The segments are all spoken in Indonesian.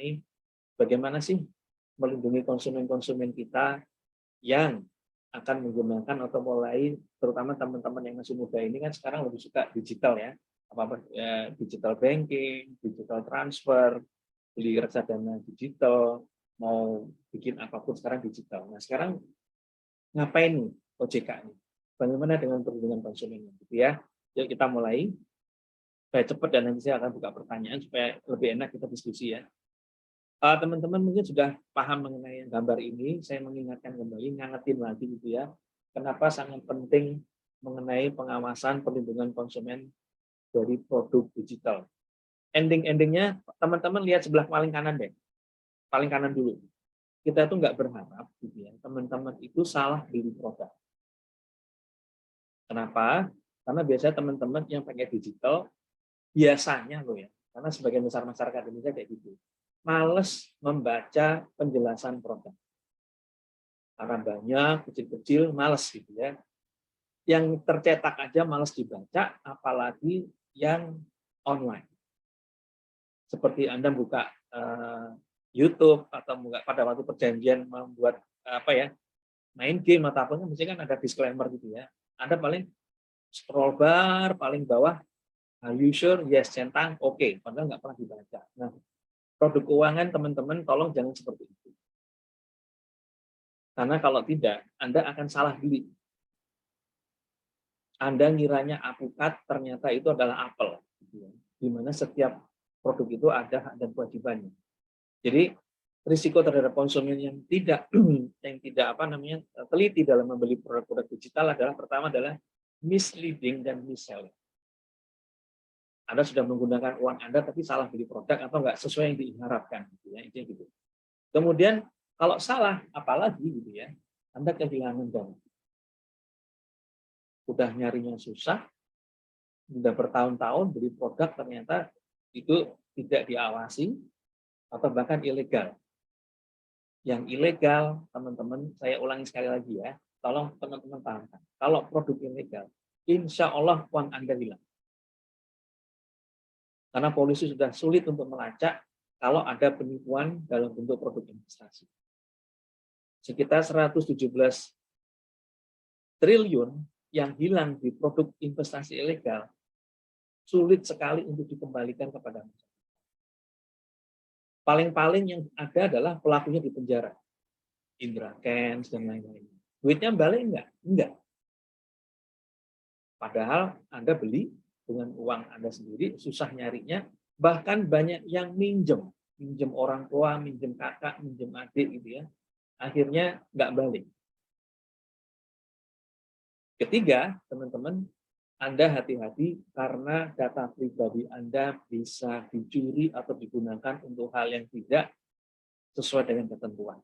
mengenai bagaimana sih melindungi konsumen-konsumen kita yang akan menggunakan atau mulai, terutama teman-teman yang masih muda ini kan sekarang lebih suka digital ya, apa ya, digital banking, digital transfer, beli reksadana digital, mau bikin apapun sekarang digital. Nah sekarang ngapain nih OJK ini? Bagaimana dengan perlindungan konsumen gitu ya? Yuk kita mulai. Supaya cepat dan nanti saya akan buka pertanyaan supaya lebih enak kita diskusi ya. Teman-teman mungkin sudah paham mengenai gambar ini, saya mengingatkan kembali, ngangetin lagi gitu ya. Kenapa sangat penting mengenai pengawasan perlindungan konsumen dari produk digital. Ending-endingnya teman-teman lihat sebelah paling kanan deh. Paling kanan dulu. Kita tuh nggak berharap gitu ya, teman-teman itu salah beli produk. Kenapa? Karena biasanya teman-teman yang pakai digital biasanya loh ya, karena sebagian besar masyarakat Indonesia kayak gitu, males membaca penjelasan produk. Karena banyak, kecil-kecil, males gitu ya. Yang tercetak aja males dibaca, apalagi yang online. Seperti Anda buka YouTube atau buka pada waktu perjanjian membuat apa ya, main game atau apa, mesti kan ada disclaimer gitu ya. Anda paling scroll bar paling bawah, are you sure? Yes, centang, oke. Padahal nggak pernah dibaca. Nah, produk keuangan teman-teman tolong jangan seperti itu. Karena kalau tidak, Anda akan salah beli. Anda ngiranya alpukat, ternyata itu adalah apel. Di mana setiap produk itu ada hak dan kewajibannya. Jadi risiko terhadap konsumen yang tidak teliti dalam membeli produk-produk digital adalah pertama adalah misleading dan mis-selling. Anda sudah menggunakan uang Anda tapi salah beli produk atau nggak sesuai yang diharapkan gitu ya, itu gitu. Kemudian kalau salah apalagi gitu ya, Anda kehilangan dana. Udah nyarinya susah, udah bertahun-tahun beli produk ternyata itu tidak diawasi atau bahkan ilegal. Yang ilegal, teman-teman, saya ulangi sekali lagi ya, tolong teman-teman pahamkan. Kalau produk ilegal, insya Allah uang Anda hilang. Karena polisi sudah sulit untuk melacak kalau ada penipuan dalam bentuk produk investasi. Sekitar 117 triliun yang hilang di produk investasi ilegal, sulit sekali untuk dikembalikan kepada masyarakat. Paling-paling yang ada adalah pelakunya di penjara. Indra Kents dan lain-lain. Duitnya balik enggak? Enggak. Padahal Anda beli dengan uang Anda sendiri, susah nyarinya, bahkan banyak yang minjem orang tua, minjem kakak, minjem adik gitu ya. Akhirnya nggak balik. Ketiga, teman-teman, Anda hati-hati karena data pribadi Anda bisa dicuri atau digunakan untuk hal yang tidak sesuai dengan ketentuan.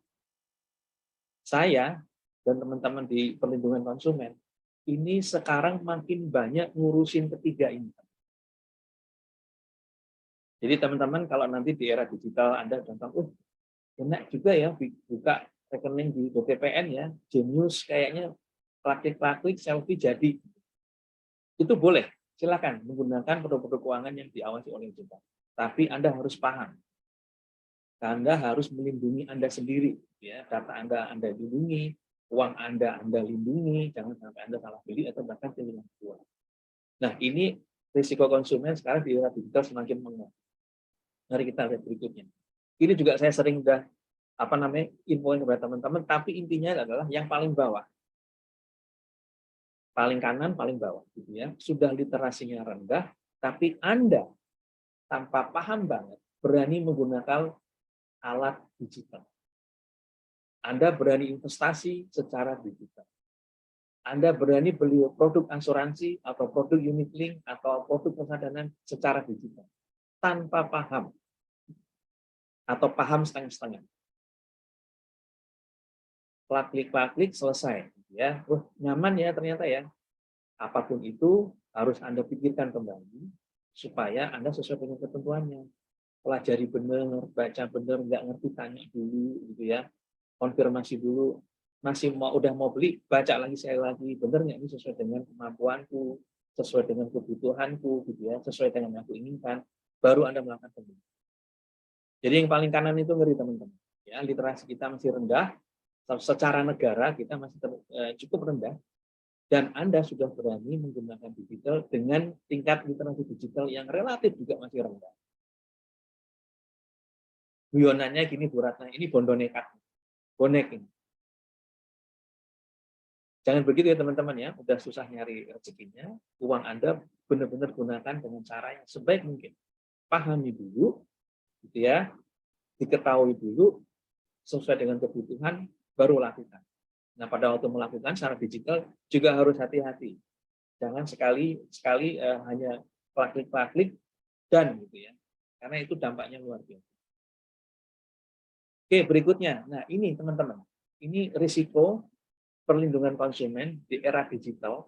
Saya dan teman-teman di perlindungan konsumen, ini sekarang makin banyak ngurusin ketiga ini. Jadi teman-teman kalau nanti di era digital Anda contoh, enak juga ya buka rekening di BTPN ya, Genius kayaknya klik-klik selfie jadi. Itu boleh, silakan menggunakan produk-produk keuangan yang diawasi oleh OJK. Tapi Anda harus paham, Anda harus melindungi Anda sendiri, ya data Anda lindungi, uang Anda lindungi, jangan sampai Anda salah beli atau bahkan kehilangan uang. Nah ini risiko konsumen sekarang di era digital semakin menguat. Mari kita lihat berikutnya. Ini juga saya sering udah infoin kepada teman-teman, tapi intinya adalah yang paling bawah. Paling kanan, paling bawah gitu ya. Sudah literasinya rendah, tapi Anda tanpa paham banget berani menggunakan alat digital. Anda berani investasi secara digital. Anda berani beli produk asuransi atau produk unit link atau produk reksadana secara digital tanpa paham atau paham setengah-setengah. Klik selesai ya. Nyaman ya ternyata ya. Apapun itu harus Anda pikirkan kembali supaya Anda sesuai dengan ketentuannya. Pelajari benar, baca benar, nggak ngerti tanya dulu gitu ya. Konfirmasi dulu. Udah mau beli, baca lagi sekali lagi, benar nggak ini sesuai dengan kemampuanku, sesuai dengan kebutuhanku gitu ya, sesuai dengan yang aku inginkan, baru Anda melakukan pembelian. Jadi yang paling kanan itu ngeri teman-teman. Ya, literasi kita masih rendah, secara negara kita masih cukup rendah, dan Anda sudah berani menggunakan digital dengan tingkat literasi digital yang relatif juga masih rendah. Guyonannya gini Bu Ratna, ini bondo nekat, bonek ini. Jangan begitu ya teman-teman ya, udah susah nyari rezekinya, uang Anda benar-benar gunakan dengan cara yang sebaik mungkin. Pahami dulu, gitu ya, diketahui dulu, sesuai dengan kebutuhan, baru lakukan. Nah, pada waktu melakukan secara digital juga harus hati-hati. Jangan sekali-sekali hanya klik-klik dan gitu ya, karena itu dampaknya luar biasa. Oke, berikutnya. Nah, ini teman-teman, ini risiko perlindungan konsumen di era digital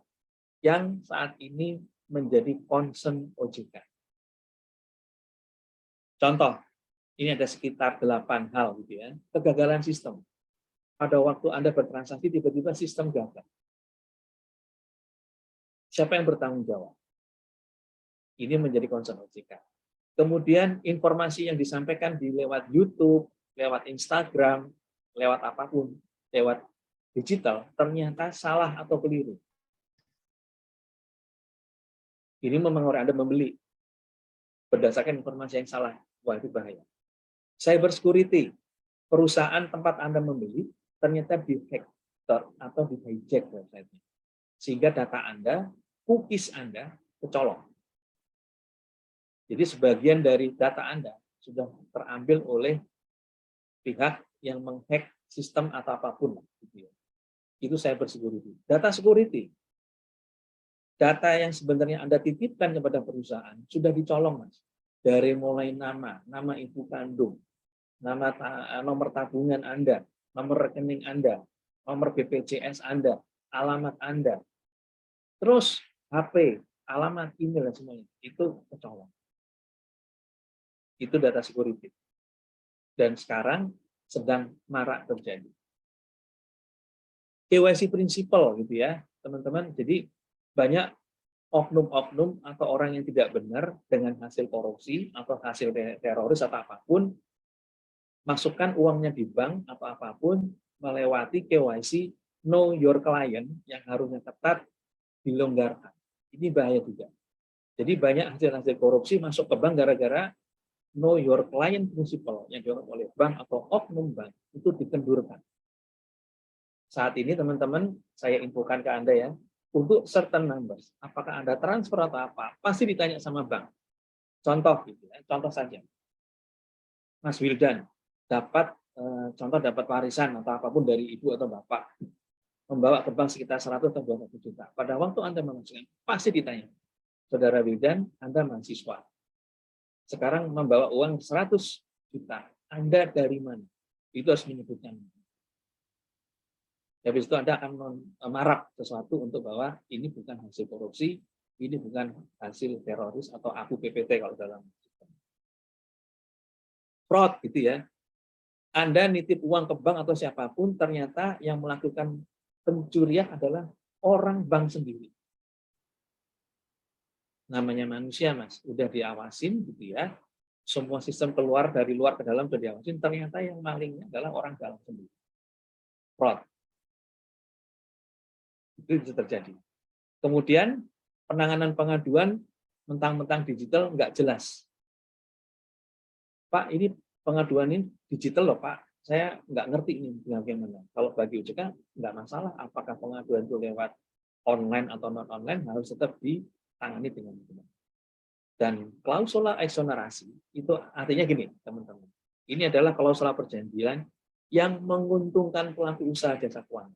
yang saat ini menjadi concern OJK. Contoh, ini ada sekitar 8 hal gitu ya. Kegagalan sistem. Pada waktu Anda bertransaksi tiba-tiba sistem gagal. Siapa yang bertanggung jawab? Ini menjadi concern OJK. Kemudian informasi yang disampaikan di lewat YouTube, lewat Instagram, lewat apapun, lewat digital, ternyata salah atau keliru. Ini mempengaruhi Anda membeli berdasarkan informasi yang salah. Wah, itu bahaya. Cyber security, perusahaan tempat Anda membeli ternyata di-hack atau di-hijack website-nya. Sehingga data Anda, cookies Anda kecolong. Jadi sebagian dari data Anda sudah terambil oleh pihak yang menghack sistem atau apapun. Itu cyber security. Data security. Data yang sebenarnya Anda titipkan kepada perusahaan sudah dicolong, Mas. Dari mulai nama ibu kandung, nomor tabungan Anda, nomor rekening Anda, nomor BPJS Anda, alamat Anda, terus HP, alamat email dan semuanya itu kecolong. Itu data security. Dan sekarang sedang marak terjadi. KYC prinsipal gitu ya, teman-teman. Jadi banyak oknum-oknum atau orang yang tidak benar dengan hasil korupsi atau hasil teroris atau apapun, masukkan uangnya di bank atau apapun, melewati KYC know your client yang harusnya ketat dilonggarkan. Ini bahaya juga. Jadi banyak hasil-hasil korupsi masuk ke bank gara-gara know your client principle yang dilakukan oleh bank atau oknum bank itu dikendurkan. Saat ini teman-teman saya infokan ke Anda ya, untuk certain numbers, apakah Anda transfer atau apa, pasti ditanya sama bank. Contoh gitu ya, contoh saja. Mas Wildan dapat dapat warisan atau apapun dari ibu atau bapak, membawa ke bank sekitar 100 atau 200 juta. Pada waktu Anda memasukkan, pasti ditanya, Saudara Wildan, Anda mahasiswa. Sekarang membawa uang 100 juta. Anda dari mana? Itu harus menyebutkan. Habis itu Anda akan marah sesuatu untuk bahwa ini bukan hasil korupsi, ini bukan hasil teroris atau abu PPT kalau dalam sistem. Fraud gitu ya. Anda nitip uang ke bank atau siapapun, ternyata yang melakukan pencurian adalah orang bank sendiri. Namanya manusia, Mas. Udah diawasin gitu ya. Semua sistem keluar dari luar ke dalam sudah diawasin, ternyata yang malingnya adalah orang dalam sendiri. Fraud. Itu bisa terjadi. Kemudian penanganan pengaduan mentang-mentang digital nggak jelas. Pak, ini pengaduan ini digital loh Pak. Saya nggak ngerti ini bagaimana. Kalau bagi OJK nggak masalah. Apakah pengaduan itu lewat online atau non online harus tetap ditangani dengan benar. Dan klausula eksonerasi itu artinya gini teman-teman. Ini adalah klausula perjanjian yang menguntungkan pelaku usaha jasa keuangan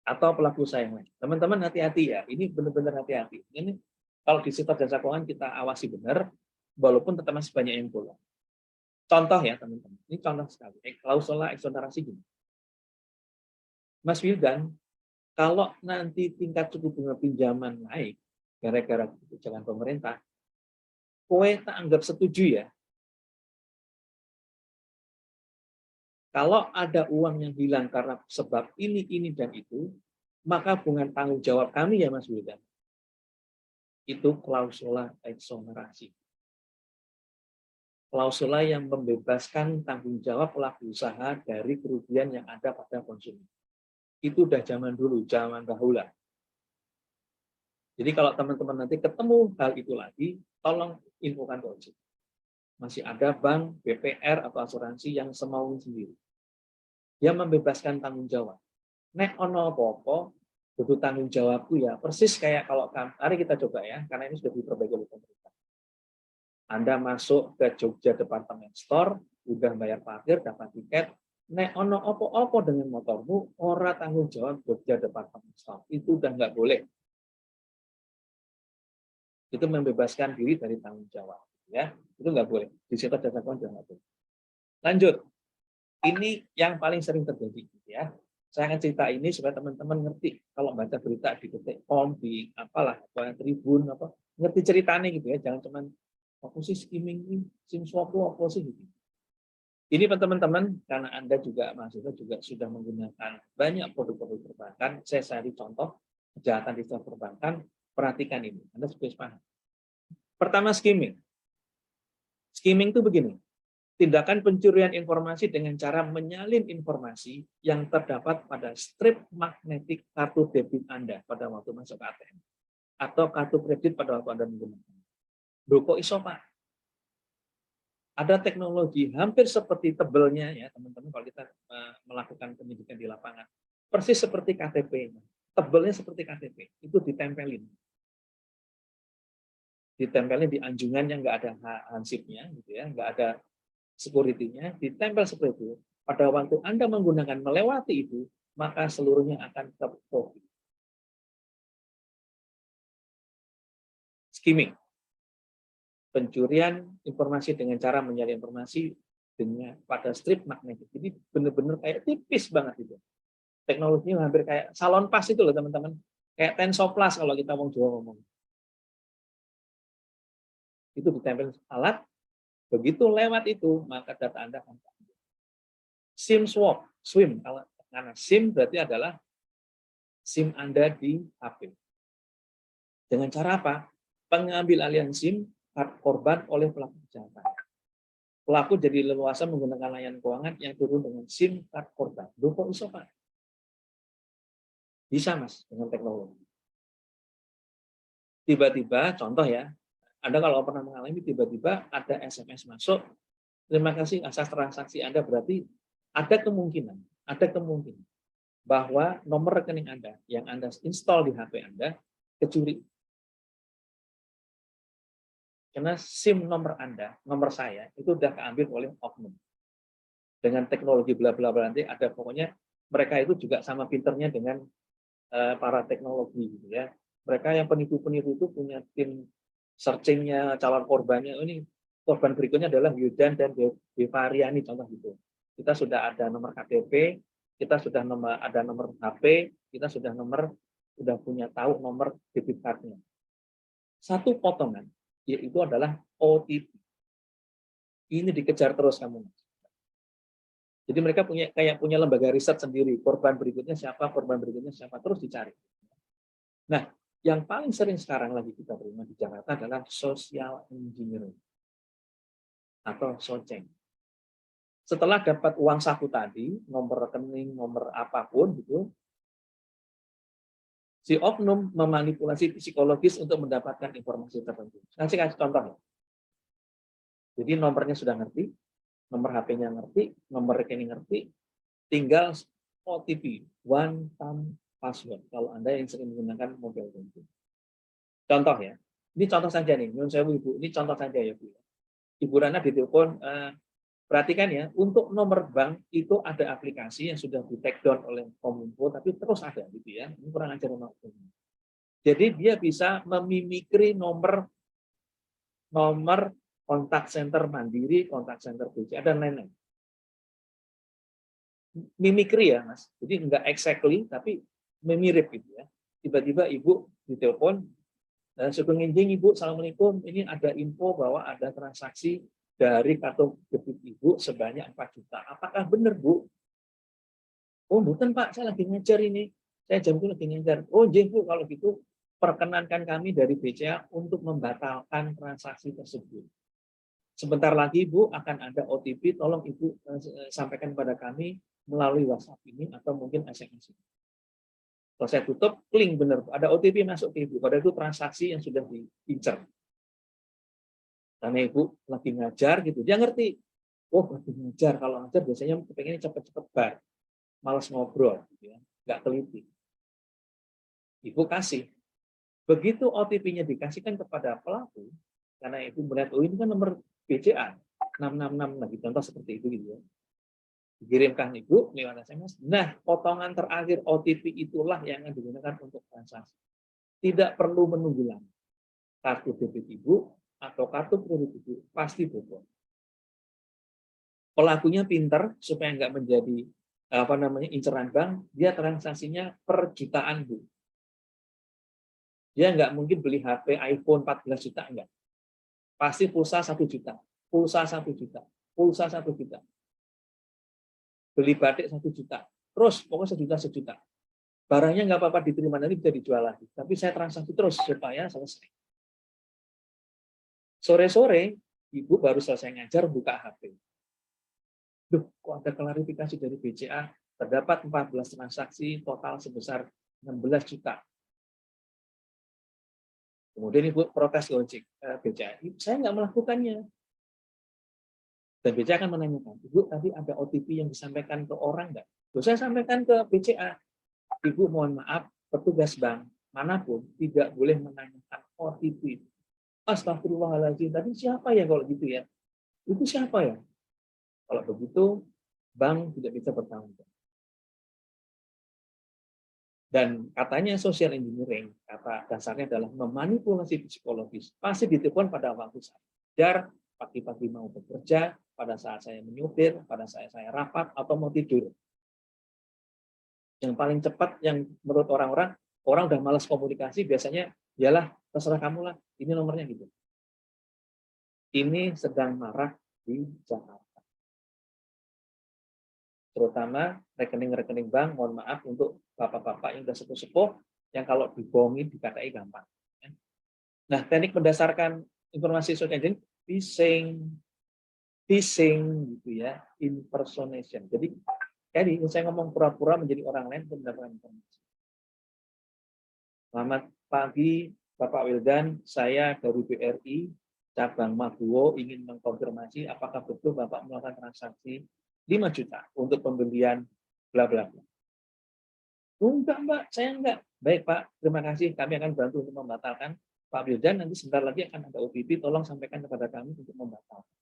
atau pelaku usaha yang lain. Teman-teman hati-hati ya, ini benar-benar hati-hati. Ini kalau di sektor jasa keuangan kita awasi benar, walaupun tetap masih banyak yang bolong. Contoh ya teman-teman, ini contoh sekali. Klausula eksonerasi gini. Mas Wildan, kalau nanti tingkat suku bunga pinjaman naik gara-gara kebijakan pemerintah, kowe tak anggap setuju ya. Kalau ada uang yang hilang karena sebab ini, dan itu, maka bukan tanggung jawab kami ya Mas Wildan. Itu klausula eksonerasi. klausula yang membebaskan tanggung jawab pelaku usaha dari kerugian yang ada pada konsumen. Itu udah zaman dulu, zaman dahulu. Jadi kalau teman-teman nanti ketemu hal itu lagi, tolong infokan ke ojek. Masih ada bank, BPR, atau asuransi yang semau sendiri. Dia membebaskan tanggung jawab. Nek ono apa-apa, butuh tanggung jawabku ya. Persis kayak kalau mari kita coba ya, karena ini sudah diperbaiki oleh pemerintah. Anda masuk ke Jogja Department Store, udah bayar parkir, dapat tiket, nek ono apa-apa dengan motormu, ora tanggung jawab Jogja Department Store. Itu udah nggak boleh. Itu membebaskan diri dari tanggung jawab. Ya, itu nggak boleh. Di situ jasa keuangan nggak boleh. Lanjut. Ini yang paling sering terjadi. Ya. Saya akan cerita ini supaya teman-teman ngerti. Kalau baca berita di detik.com, di apalah, Tribun, apa, ngerti ceritanya gitu ya. Jangan cuman apa sih skimming ini, sim swap apa sih gitu. Ini teman-teman, karena Anda juga mahasiswa juga sudah menggunakan banyak produk-produk perbankan. Saya cari contoh kejahatan di sektor perbankan. Perhatikan ini, Anda supaya paham. Pertama, skimming. Skimming itu begini. Tindakan pencurian informasi dengan cara menyalin informasi yang terdapat pada strip magnetik kartu debit Anda pada waktu masuk ATM atau kartu kredit pada waktu Anda menggunakan. Loh, kok iso, Pak? Ada teknologi hampir seperti tebelnya ya, teman-teman, kalau kita melakukan penyidikan di lapangan. Persis seperti KTP. Tebelnya seperti KTP. Itu ditempelin. Ditempelin di anjungan yang nggak ada hansipnya, gitu ya, nggak ada security-nya, ditempel seperti itu. Pada waktu Anda menggunakan melewati itu, maka seluruhnya akan terkopi. Skimming. Pencurian informasi dengan cara menyalin informasi dengan pada strip magnetik. Jadi benar-benar kayak tipis banget itu. Teknologinya hampir kayak salon pas itu loh, teman-teman. Kayak Tensoplas kalau kita mau Jawa ngomong. Itu ditempel alat, begitu lewat itu, maka data Anda akan SIM swap, SWIM. Karena SIM berarti adalah SIM Anda di HP. Dengan cara apa? Pengambil alihan SIM korban oleh pelaku kejahatan. Pelaku jadi leluasa menggunakan layanan keuangan yang turun dengan SIM card korban. Loh, kok bisa, Pak? Bisa, Mas, dengan teknologi. Tiba-tiba, contoh ya, Anda kalau pernah mengalami tiba-tiba ada SMS masuk, terima kasih atas transaksi Anda, berarti ada kemungkinan bahwa nomor rekening Anda yang Anda install di HP Anda kecuri. Karena SIM nomor Anda, nomor saya, itu sudah keambil oleh oknum. Dengan teknologi bla bla bla nanti ada, pokoknya mereka itu juga sama pinternya dengan para teknologi gitu ya. Mereka yang penipu-penipu itu punya tim searching-nya calon korbannya. Ini korban berikutnya adalah Yudan dan Devariani contoh gitu. Kita sudah ada nomor KTP, kita sudah ada nomor HP, kita sudah punya tahu nomor debit card-nya. Satu potongan yaitu adalah OTP. Ini dikejar terus kamu. Jadi mereka punya lembaga riset sendiri, korban berikutnya siapa, terus dicari. Nah, yang paling sering sekarang lagi kita terima di Jakarta adalah social engineering atau SOCENG. Setelah dapat uang saku tadi, nomor rekening, nomor apapun gitu, si oknum memanipulasi psikologis untuk mendapatkan informasi tertentu. Saya kasih contoh ya. Jadi nomornya sudah ngerti, nomor HP-nya ngerti, nomor rekening ngerti, tinggal OTP, one time password, kalau Anda yang sering menggunakan mobile banking. Contoh ya, ini contoh saja nih, menurut saya Ibu, ini contoh saja ya Bu. Ibu Rana ditelepon, perhatikan ya, untuk nomor bank itu ada aplikasi yang sudah di take down oleh Kominfo, tapi terus ada gitu ya, ini kurang ajar nomor. Jadi dia bisa memimikri nomor kontak center Mandiri, kontak center BCA, dan lain-lain. Mimikri ya, Mas. Jadi enggak exactly, tapi memirip gitu ya. Tiba-tiba Ibu ditelepon, sugeng enjing Ibu, Assalamualaikum, ini ada info bahwa ada transaksi dari kartu debit Ibu sebanyak 4 juta. Apakah benar, Bu? Oh, bukan Pak, saya lagi ngejar ini. Saya jam itu lagi ngejar. Oh, jeng Bu, kalau gitu perkenankan kami dari BCA untuk membatalkan transaksi tersebut. Sebentar lagi Ibu akan ada OTP, tolong Ibu sampaikan kepada kami melalui WhatsApp ini atau mungkin SMS. Kalau saya tutup, klik benar, ada OTP masuk ke Ibu. Padahal itu transaksi yang sudah diincar. Karena Ibu lagi ngajar gitu, dia ngerti. Oh, lagi ngajar. Kalau ngajar biasanya pengennya cepet-cepet bar, malas ngobrol, gitu ya, nggak teliti. Ibu kasih. Begitu OTP-nya dikasihkan kepada pelaku, karena Ibu melihat, oh ini kan nomor BCA 666, lagi contoh seperti itu gitu ya. Dikirimkan Ibu lewat SMS. Nah, potongan terakhir OTP itulah yang akan digunakan untuk transaksi. Tidak perlu menunggu lama. Kartu debit Ibu atau kartu kredit Ibu pasti bocor. Pelakunya pinter supaya nggak menjadi inceran bank, dia transaksinya per jutaan Bu. Dia nggak mungkin beli HP iPhone 14 juta, enggak. Pasti pulsa 1 juta, pulsa 1 juta, pulsa 1 juta. Beli batik 1 juta, terus pokoknya sejuta. Barangnya nggak apa-apa diterima, nanti bisa dijual lagi. Tapi saya transaksi terus supaya selesai. Sore-sore, Ibu baru selesai ngajar, buka HP. Duh, kok ada klarifikasi dari BCA, terdapat 14 transaksi total sebesar 16 juta. Kemudian Ibu protes ke BCA, saya nggak melakukannya. Dan BCA akan menanyakan, Ibu tadi ada OTP yang disampaikan ke orang nggak? Saya sampaikan ke BCA, Ibu mohon maaf, petugas bank manapun tidak boleh menanyakan OTP. Astagfirullahaladzim, tadi siapa ya kalau gitu ya? Itu siapa ya? Kalau begitu, bank tidak bisa bertanggung jawab. Dan katanya social engineering, kata dasarnya adalah memanipulasi psikologis. Pasti ditelepon pada waktu sadar, pagi-pagi mau bekerja, pada saat saya menyupir, pada saat saya rapat, atau mau tidur. Yang paling cepat, yang menurut orang-orang, orang udah malas komunikasi, biasanya, yalah, terserah kamu lah, ini nomornya gitu. Ini sedang marak di Jakarta. Terutama rekening-rekening bank, mohon maaf untuk bapak-bapak yang sudah sepuh-sepuh, yang kalau dibohongin dikatai gampang. Nah, teknik berdasarkan informasi social engineering, phishing gitu ya, impersonation. Jadi saya ngomong pura-pura menjadi orang lain untuk mendapatkan informasi. Selamat pagi Bapak Wildan, saya dari BRI cabang Maguwo ingin mengkonfirmasi apakah betul Bapak melakukan transaksi 5 juta untuk pembelian bla bla bla. Enggak Mbak, saya enggak. Baik Pak, terima kasih. Kami akan bantu untuk membatalkan. Pak Wildan nanti sebentar lagi akan ada OTP, tolong sampaikan kepada kami untuk membatalkan.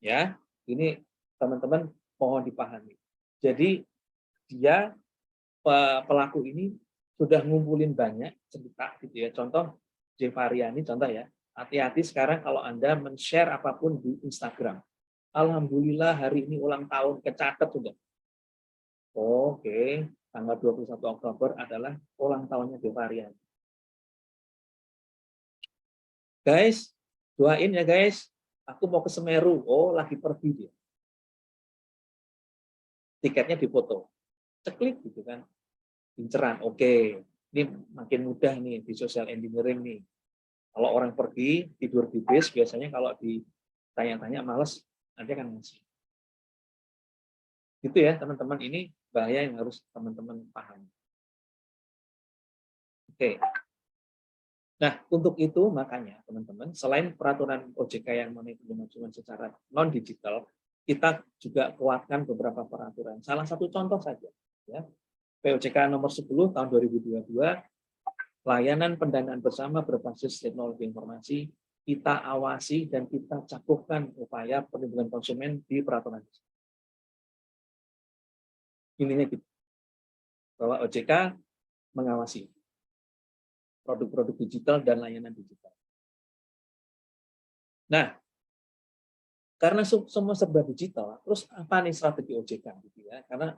Ya, ini teman-teman mohon dipahami. Jadi dia pelaku ini sudah ngumpulin banyak cerita gitu ya. Contoh Jevariani contoh ya. Hati-hati sekarang kalau Anda men-share apapun di Instagram. Alhamdulillah hari ini ulang tahun, kecatet sudah. Oke, tanggal 21 Oktober adalah ulang tahunnya Jevariani. Guys, doain ya guys. Aku mau ke Semeru. Oh, lagi pergi dia. Tiketnya dipoto. Ceklik gitu kan. Inceran. Oke, ini makin mudah nih di social engineering nih. Kalau orang pergi tidur di bis, biasanya kalau ditanya-tanya males, nanti akan ngasih. Gitu ya teman-teman, ini bahaya yang harus teman-teman pahami. Oke. Nah, untuk itu makanya teman-teman, selain peraturan OJK yang mengenai konsumen secara non-digital, kita juga kuatkan beberapa peraturan. Salah satu contoh saja, ya, POJK nomor 10 tahun 2022, layanan pendanaan bersama berbasis teknologi informasi, kita awasi dan kita cakupan upaya perlindungan konsumen di peraturan. Ininya gitu, bahwa OJK mengawasi produk-produk digital dan layanan digital. Nah, karena semua serba digital, terus apa nih strategi OJK gitu ya? Karena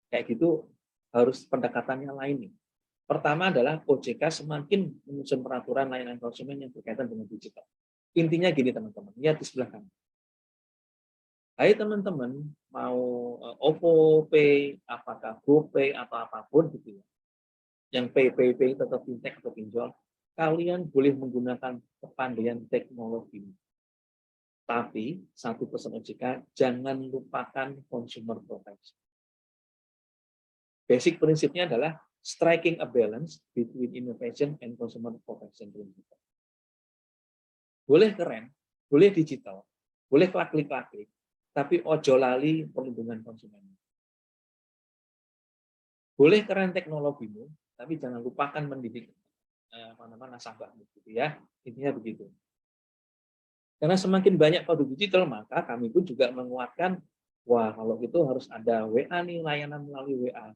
kayak gitu harus pendekatannya lain nih. Pertama adalah OJK semakin menyusun peraturan layanan konsumen yang berkaitan dengan digital. Intinya gini teman-teman, lihat di sebelah kanan. Hai teman-teman, mau OVO Pay, apakah GoPay atau apapun gitu ya. Yang Pay tetap fintech atau pinjol, kalian boleh menggunakan kepandaian teknologi. Tapi, satu pesan OJK, jangan lupakan consumer protection. Basic prinsipnya adalah striking a balance between innovation and consumer protection principle. Boleh keren, boleh digital, boleh klik-klik, tapi ojo lali perlindungan konsumen. Boleh keren teknologimu, tapi jangan lupakan mendidik mana-mana nasabahmu, gitu ya. Intinya begitu. Karena semakin banyak produk digital, maka kami pun juga menguatkan, wah kalau gitu harus ada WA nih, layanan melalui WA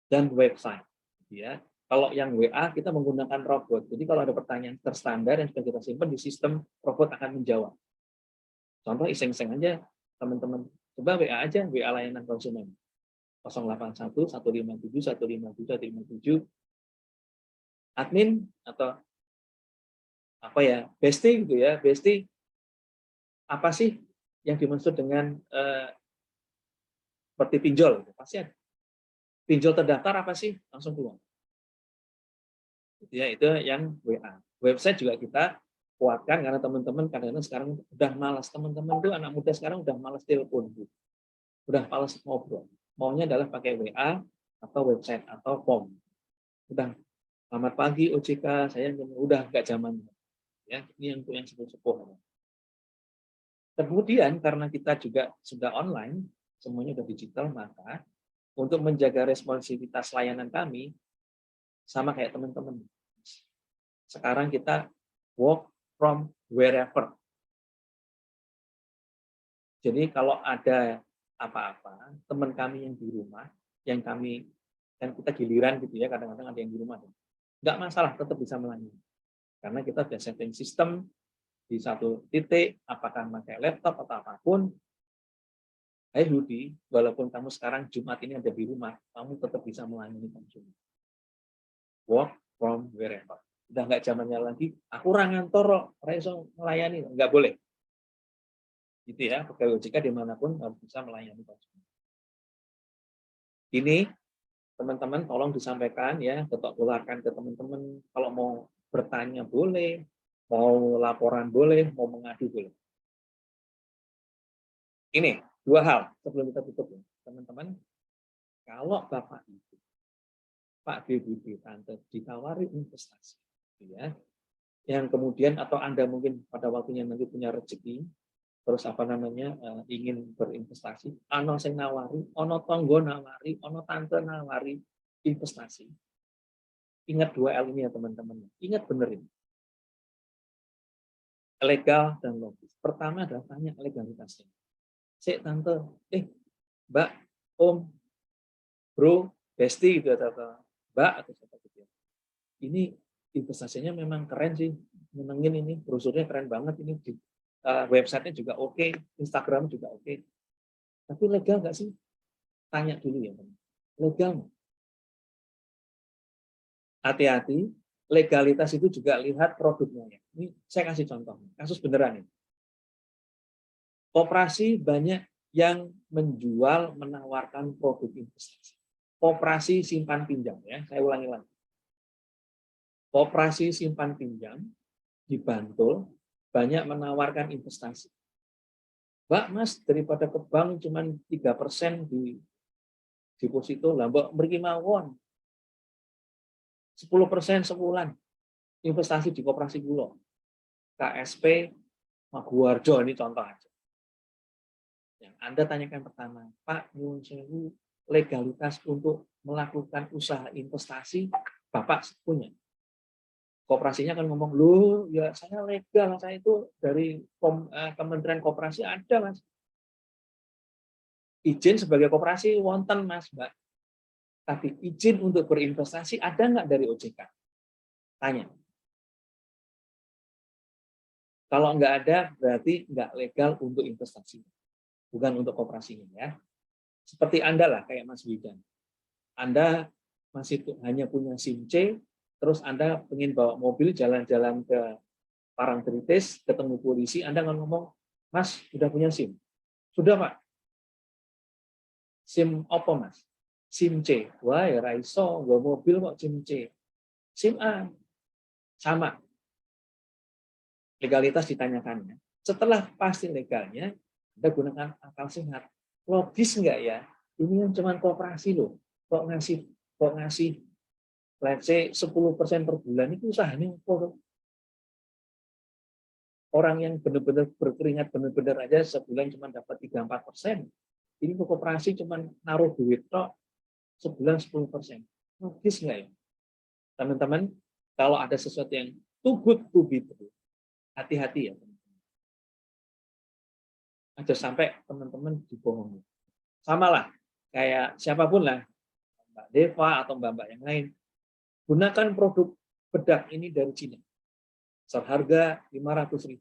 dan website. Ya, kalau yang WA kita menggunakan robot. Jadi kalau ada pertanyaan terstandar yang sudah kita simpan di sistem, robot akan menjawab. Contoh iseng-iseng aja, teman-teman. Coba WA aja, WA layanan konsumen. 081 157 157 157. Admin atau apa ya, Besti gitu ya, Besti apa sih yang dimaksud dengan seperti pinjol? Pasti ada. Pinjol terdaftar apa sih? Langsung keluar. Ya, itu yang WA. Website juga kita kuatkan karena teman-teman kadang-kadang sekarang udah malas. Teman-teman tuh anak muda sekarang udah malas telepon, udah malas ngobrol. Maunya adalah pakai WA atau website atau form. Udah, selamat pagi OJK, saya udah nggak zaman. Ya, ini yang sepuh-sepuh. Kemudian karena kita juga sudah online, semuanya sudah digital, maka untuk menjaga responsivitas layanan kami sama kayak teman-teman. Sekarang kita work from wherever. Jadi kalau ada apa-apa, teman kami yang di rumah, yang kami kan kita giliran gitu ya, kadang-kadang ada yang di rumah, nggak masalah, tetap bisa melayani. Karena kita sudah setting sistem di satu titik, apakah pakai laptop atau apapun. Hai Hudi, walaupun kamu sekarang Jumat ini ada di rumah, kamu tetap bisa melayani konsumen. Work from wherever. Udah nggak zamannya lagi, aku orang ngantor, reso melayani, nggak boleh. Gitu ya, pegawai OJK dimanapun harus bisa melayani konsumen. Ini teman-teman tolong disampaikan ya, keluarkan ke teman-teman. Kalau mau bertanya boleh, mau laporan boleh, mau mengadu boleh. Ini dua hal sebelum kita tutup ya, teman-teman. Kalau Bapak Ibu, Pak BBB, Tante ditawari investasi, ya, yang kemudian atau Anda mungkin pada waktunya nanti punya rezeki, terus apa namanya ingin berinvestasi, ono sing nawari, ono tonggo nawari, ono tante nawari investasi. Ingat 2 L ini ya teman-teman. Ingat bener ini. Legal dan logis. Pertama adalah tanya legalitasnya. Sik tante, Mbak, Om, Bro, Besti gitu atau Mbak atau siapa gitu. Ini investasinya memang keren sih, menengin ini, brosurnya keren banget ini, di websitenya juga oke, Instagram juga oke. Tapi legal nggak sih? Tanya dulu ya, teman. Legal nggak? Hati-hati, legalitas itu juga lihat produknya. Ya. Ini saya kasih contoh, kasus beneran ini. Koperasi banyak yang menjual, menawarkan produk investasi. Koperasi simpan pinjam ya, saya ulangi lagi. Koperasi simpan pinjam di Bantul banyak menawarkan investasi. Mbak, Mas, daripada ke bank cuma 3% di deposito, lah Mbak mriki mawon 10% sebulan investasi di koperasi kula. KSP Maguwarjo ini contoh aja. Yang Anda tanyakan pertama, Pak, nyuwun sewu, legalitas untuk melakukan usaha investasi Bapak punya. Koperasinya akan ngomong, loh ya saya legal, saya itu dari Kementerian Koperasi ada Mas. Izin sebagai koperasi wonten Mas, Mbak. Tapi izin untuk berinvestasi ada nggak dari OJK? Tanya. Kalau nggak ada, berarti nggak legal untuk investasi. Bukan untuk koperasinya ya. Seperti Anda lah, kayak Mas Widan. Anda masih hanya punya SIM C, terus Anda ingin bawa mobil jalan-jalan ke Parangtritis, ketemu polisi, Anda ngomong, Mas, sudah punya SIM? Sudah, Pak. SIM apa, Mas? SIM C. Wah, ya raiso, gua mobil kok SIM C. SIM A. Sama, legalitas ditanyakannya. Setelah pasti legalnya, Anda gunakan akal sehat. Logis nggak ya? Ini yang cuma koperasi loh. Kok ngasih let's say 10% per bulan itu usahanya orang yang benar-benar berkeringat benar-benar aja sebulan cuma dapat 3-4%. Ini koperasi cuma naruh duit tok sebulan 10%. Logis nggak ya? Teman-teman, kalau ada sesuatu yang too good to be true, hati-hati ya. Aja sampai teman-teman dibohongi. Sama lah, kayak siapapun lah, Mbak Deva atau Mbak-Mbak yang lain, gunakan produk bedak ini dari Cina. Seharga 500.000.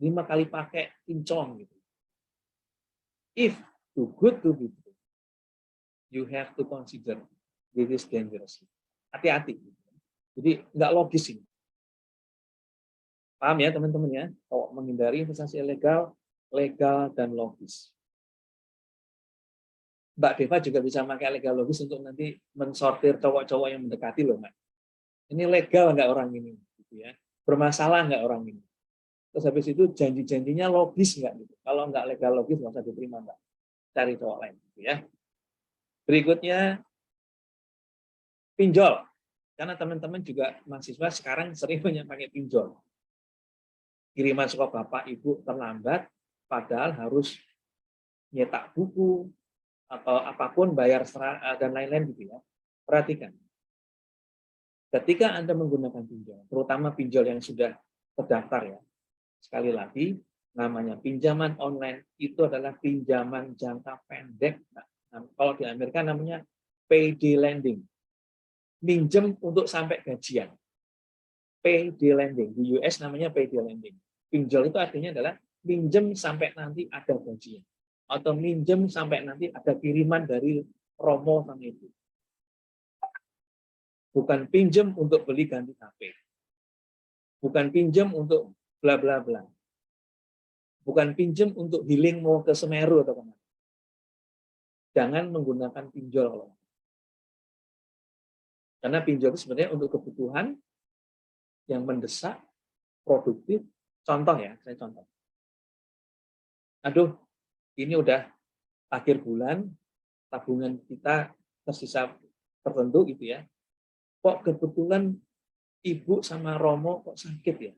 5 kali pakai kinclong gitu. If too good to be true, you have to consider this is dangerous. Hati-hati. Jadi nggak logis ini. Paham ya teman-teman ya? Kalau menghindari investasi ilegal, legal dan logis. Mbak Deva juga bisa pakai legal logis untuk nanti mensortir cowok-cowok yang mendekati loh, Mbak. Ini legal nggak orang ini, gitu ya? Bermasalah nggak orang ini? Terus habis itu janji-janjinya logis nggak gitu? Kalau nggak legal logis nggak usah diterima, Mbak. Cari cowok lain, gitu ya. Berikutnya pinjol, karena teman-teman juga mahasiswa sekarang sering banyak pakai pinjol. Kiriman suka bapak ibu terlambat, padahal harus nyetak buku atau apapun bayar dan lain-lain gitu ya. Perhatikan, ketika Anda menggunakan pinjol, terutama pinjol yang sudah terdaftar ya, sekali lagi namanya pinjaman online itu adalah pinjaman jangka pendek. Nah, kalau di Amerika namanya payday lending, minjem untuk sampai gajian. Payday lending di US namanya payday lending. Pinjol itu artinya adalah minjem sampai nanti ada gajian atau minjem sampai nanti ada kiriman dari Romo sama itu. Bukan pinjem untuk beli ganti HP. Bukan pinjem untuk bla bla bla. Bukan pinjem untuk healing mau ke Semeru atau kemana. Jangan menggunakan pinjol. Karena pinjol itu sebenarnya untuk kebutuhan yang mendesak, produktif. Contoh ya, saya contoh. Aduh, ini udah akhir bulan, tabungan kita tersisa tertentu gitu ya. Kok kebetulan ibu sama Romo kok sakit ya?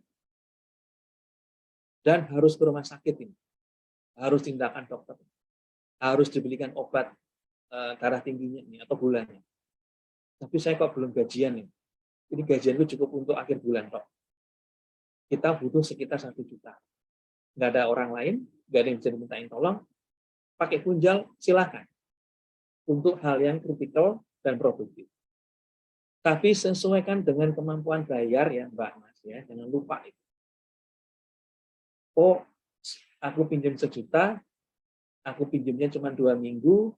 Dan harus ke rumah sakit ini. Harus tindakan dokter. Harus dibelikan obat darah tingginya ini atau gulanya. Tapi saya kok belum gajian nih. Ini gajianku cukup untuk akhir bulan kok. Kita butuh sekitar 1 juta. Nggak ada orang lain, nggak ada yang bisa dimintain tolong, pakai punjal, silakan. Untuk hal yang kritikal dan produktif. Tapi sesuaikan dengan kemampuan bayar ya Mbak Mas ya, jangan lupa itu. Oh, aku pinjam 1 juta, aku pinjamnya cuma 2 minggu,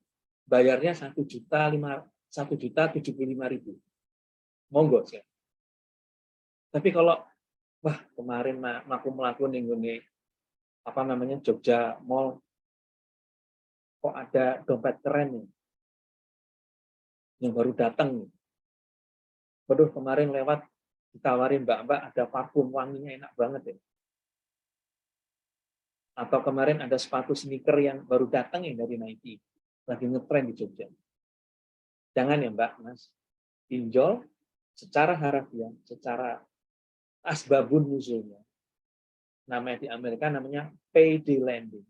bayarnya 1.075.000. Monggo sih. Tapi kalau wah kemarin aku melakukan ini apa namanya Jogja Mall, kok ada dompet keren nih yang baru datang nih. Waduh kemarin lewat ditawarin mbak-mbak ada parfum wanginya enak banget ya. Atau kemarin ada sepatu sneaker yang baru datang ya dari Nike, lagi ngetren di Jogja. Jangan ya Mbak Mas, pinjol secara harafiah, secara asbabun nuzulnya. Namanya di Amerika namanya payday lending.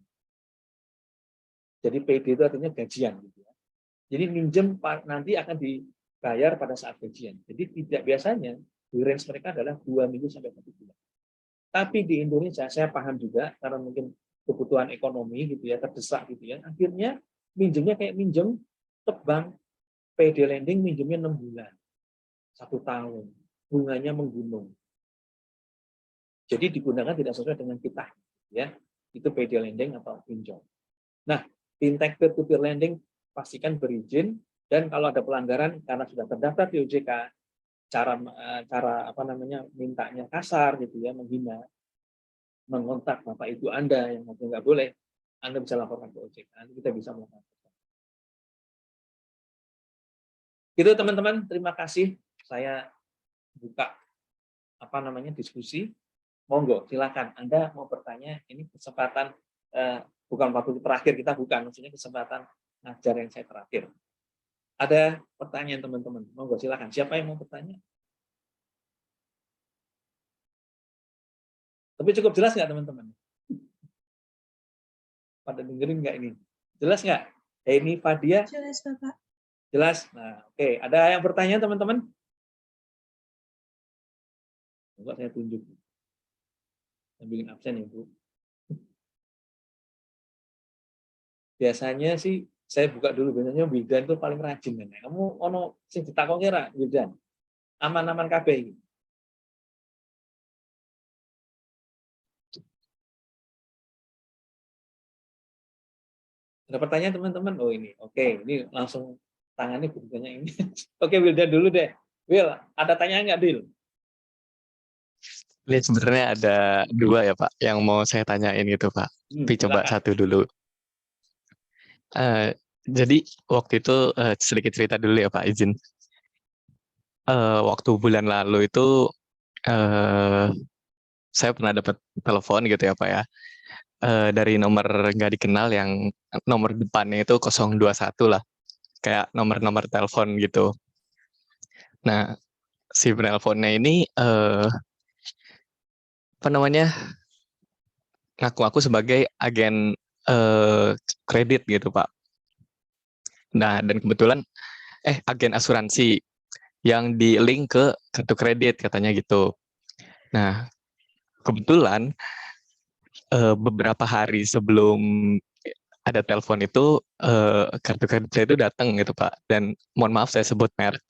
Jadi payday itu artinya gajian gitu ya. Jadi minjem nanti akan dibayar pada saat gajian. Jadi tidak biasanya di range mereka adalah 2 minggu sampai 1 bulan. Tapi di Indonesia saya paham juga karena mungkin kebutuhan ekonomi gitu ya terdesak gitu ya. Akhirnya minjemnya kayak minjem ke bank, payday lending minjemnya 6 bulan, 1 tahun, bunganya menggunung. Jadi digunakan tidak sesuai dengan kita, ya. Itu payday lending atau pinjol. Nah, fintech peer-to-peer lending pastikan berizin dan kalau ada pelanggaran karena sudah terdaftar di OJK, cara apa namanya mintanya kasar gitu ya, menghina, mengontak bapak ibu Anda yang nggak boleh, Anda bisa laporkan ke OJK. Nanti kita bisa melakukan. Gitu teman-teman, terima kasih. Saya buka apa namanya diskusi, monggo silakan. Anda mau bertanya, ini kesempatan bukan waktu terakhir kita, bukan, maksudnya kesempatan ngajar yang saya terakhir. Ada pertanyaan teman-teman, monggo silakan. Siapa yang mau bertanya? Tapi cukup jelas nggak teman-teman? Pada dengerin nggak ini? Jelas nggak? Ini Fadia? Jelas, Bapak. Jelas. Nah, oke. Ada yang bertanya teman-teman? Coba saya tunjuk. Saya bikin absen ya, Bu. Biasanya sih saya buka dulu, biasanya Wildan itu paling rajin kan. Kamu ono sing ditakoki ra Wildan? Aman-aman kabeh iki. Ada pertanyaan teman-teman? Oh ini. Oke, ini langsung tangannya bertanya ini. Oke, Wildan dulu deh. Wil, ada tanya nggak, Wil? Ini sebenarnya ada dua ya Pak, yang mau saya tanyain gitu Pak. Tapi coba Silakan. satu dulu. Jadi waktu itu sedikit cerita dulu ya Pak, izin. Waktu bulan lalu itu saya pernah dapat telepon gitu ya Pak ya, dari nomor nggak dikenal yang nomor depannya itu 021 lah, kayak nomor-nomor telepon gitu. Nah, si penelponnya ini apa namanya, ngaku-ngaku sebagai agen kredit gitu Pak. Nah, dan kebetulan agen asuransi yang di-link ke kartu kredit katanya gitu. Nah, kebetulan beberapa hari sebelum ada telepon itu kartu kredit saya itu datang gitu Pak. Dan mohon maaf saya sebut merek.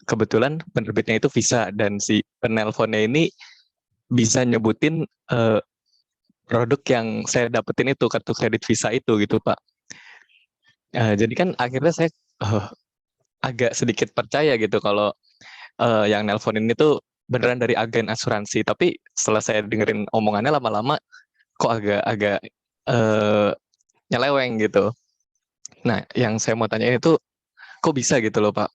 Kebetulan penerbitnya itu Visa dan si penelponnya ini bisa nyebutin produk yang saya dapetin itu kartu kredit Visa itu gitu Pak. Jadi kan akhirnya saya agak sedikit percaya gitu kalau yang nelpon ini tuh beneran dari agen asuransi. Tapi setelah saya dengerin omongannya lama-lama kok agak nyeleweng gitu. Nah, yang saya mau tanya itu kok bisa gitu loh Pak.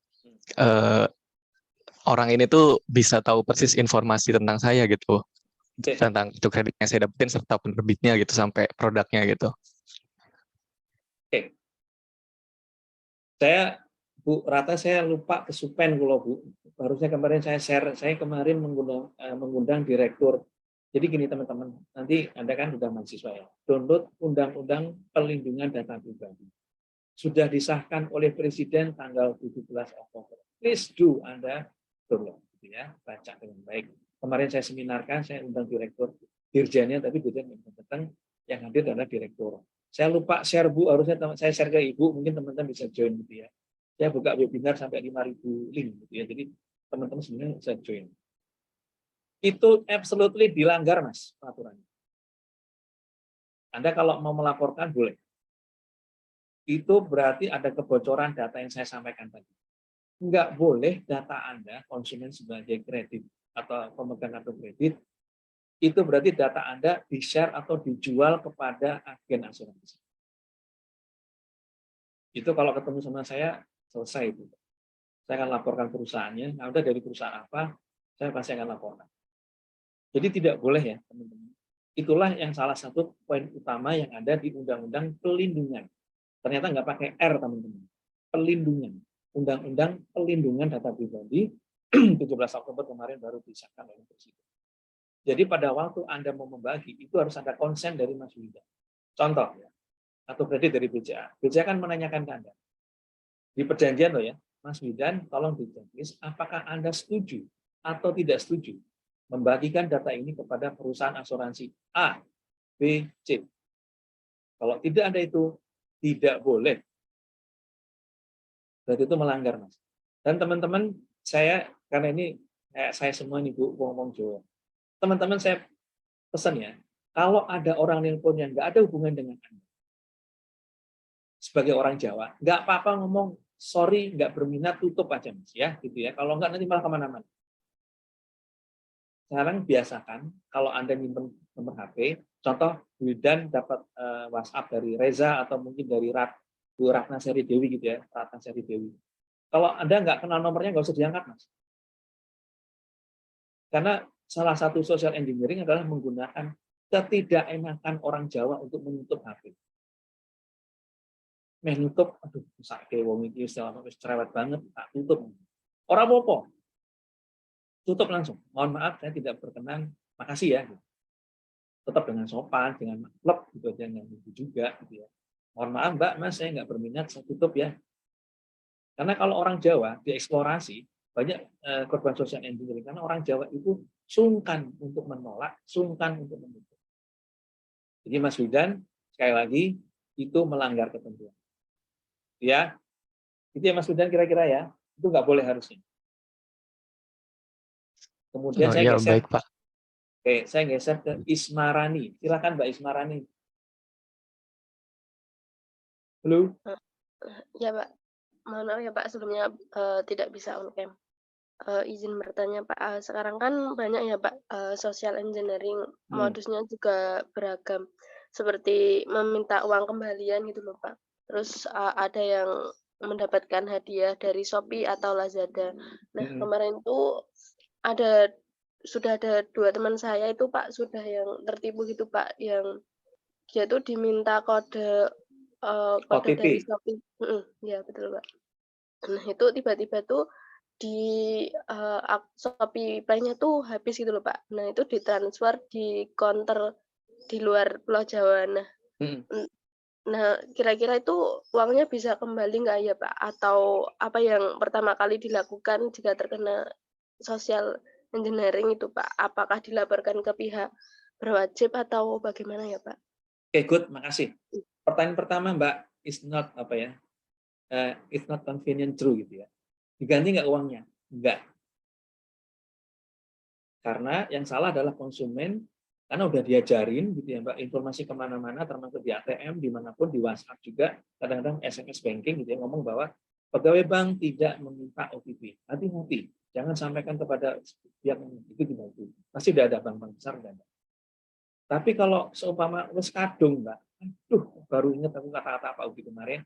Orang ini tuh bisa tahu persis informasi tentang saya gitu. Tentang itu kredit yang saya dapetin serta penerbitnya gitu sampai produknya gitu. Oke. Saya Bu Rata, saya lupa kesupen kalau Bu. Harusnya kemarin saya share, saya kemarin mengundang direktur. Jadi gini teman-teman, nanti Anda kan sudah mahasiswa ya, download Undang-Undang Perlindungan Data Pribadi. Sudah disahkan oleh Presiden tanggal 17 Oktober. Please do Anda download, gitu ya, baca dengan baik. Kemarin saya seminarkan, saya undang direktur dirjennya, tapi dirjen yang datang, yang hadir adalah direktur. Saya lupa share Bu, harusnya saya share ke Ibu, mungkin teman-teman bisa join gitu ya. Saya buka webinar sampai 5.000 link gitu ya, jadi teman-teman sebenarnya bisa join. Itu absolutely dilanggar Mas peraturannya. Anda kalau mau melaporkan boleh. Itu berarti ada kebocoran data yang saya sampaikan tadi. Enggak boleh data Anda, konsumen sebagai kredit atau pemegang kartu kredit, itu berarti data Anda di-share atau dijual kepada agen asuransi. Itu kalau ketemu sama saya, selesai itu. Saya akan laporkan perusahaannya, nah udah dari perusahaan apa, saya pasti akan laporkan. Jadi tidak boleh ya, teman-teman. Itulah yang salah satu poin utama yang ada di Undang-Undang Perlindungan. Ternyata nggak pakai R, teman-teman. Perlindungan. Undang-Undang Perlindungan Data Pribadi 17 Oktober kemarin baru disahkan oleh Presiden. Jadi pada waktu Anda mau membagi, itu harus ada konsen dari Mas Wildan. Contoh, ya, atau kredit dari BCA. BCA kan menanyakan ke Anda. Di perjanjian loh ya, Mas Wildan, tolong ditulis apakah Anda setuju atau tidak setuju membagikan data ini kepada perusahaan asuransi A, B, C. Kalau tidak ada itu, tidak boleh. Berarti itu melanggar, Mas. Dan teman-teman, saya, karena ini saya semua nih Bu, ngomong Jawa. Teman-teman saya pesan ya, kalau ada orang nelpon yang nggak ada hubungan dengan Anda, sebagai orang Jawa, nggak apa-apa ngomong, sorry, nggak berminat, tutup aja, Mas. Ya, gitu ya. Kalau nggak, nanti malah kemana-mana. Sekarang biasakan kalau Anda nyimpen nomor HP, contoh Wildan dapat WhatsApp dari Reza atau mungkin dari Bu Ratna Seri Dewi gitu ya, Ratna Seri Dewi. Kalau Anda nggak kenal nomornya, nggak usah diangkat, Mas. Karena salah satu social engineering adalah menggunakan ketidakenakan orang Jawa untuk menutup HP. Menutup, aduh, sakit wong iki wis cerewet banget, tak tutup. Ora apa-apa. Tutup langsung. Mohon maaf, saya tidak berkenan. Makasih ya. Tetap dengan sopan, dengan klub gitu aja, yang itu juga gitu ya. Mohon maaf Mbak, Mas, saya nggak berminat, saya tutup ya. Karena kalau orang Jawa dieksplorasi, banyak korban social engineering karena orang Jawa itu sungkan untuk menolak, sungkan untuk menutup. Jadi Mas Widan, sekali lagi itu melanggar ketentuan. Ya, itu ya Mas Widan kira-kira ya, itu nggak boleh harusnya. Kemudian Oh saya iya, geser, baik Pak. oke, saya geser ke Ismarani. Silakan Mbak Ismarani. Halo. Ya Pak, mohon maaf ya Pak sebelumnya tidak bisa on cam. Izin bertanya Pak, sekarang kan banyak ya Pak social engineering, modusnya juga beragam, seperti meminta uang kembalian gitu loh Pak. Terus ada yang mendapatkan hadiah dari Shopee atau Lazada. Nah kemarin tuh sudah ada 2 teman saya itu Pak, sudah yang tertipu gitu Pak, yang dia tuh diminta kode kode OTP. dari Shopee, iya betul Pak. Nah itu tiba-tiba tuh di Shopee Pay-nya tuh habis gitu loh Pak. Nah itu ditransfer di counter di luar Pulau Jawa. Nah kira-kira itu uangnya bisa kembali nggak ya Pak? Atau apa yang pertama kali dilakukan jika terkena social engineering itu Pak? Apakah dilaporkan ke pihak berwajib atau bagaimana ya Pak? Oke, good, makasih. Pertanyaan pertama Mbak, is not apa ya? It's not convenient true gitu ya. Diganti nggak uangnya? Enggak. Karena yang salah adalah konsumen, karena udah diajarin gitu ya Mbak, informasi kemana-mana, termasuk di ATM, dimanapun, di WhatsApp juga, kadang-kadang SMS banking gitu ya, ngomong bahwa pegawai bank tidak meminta OTP. Hati-hati, jangan sampaikan kepada pihak itu dibantu. Pasti udah ada bank-bank besar, udah ada. Tapi kalau seumpama wes kadung Mbak, aduh, baru ingat aku kata-kata Pak Ugi kemarin,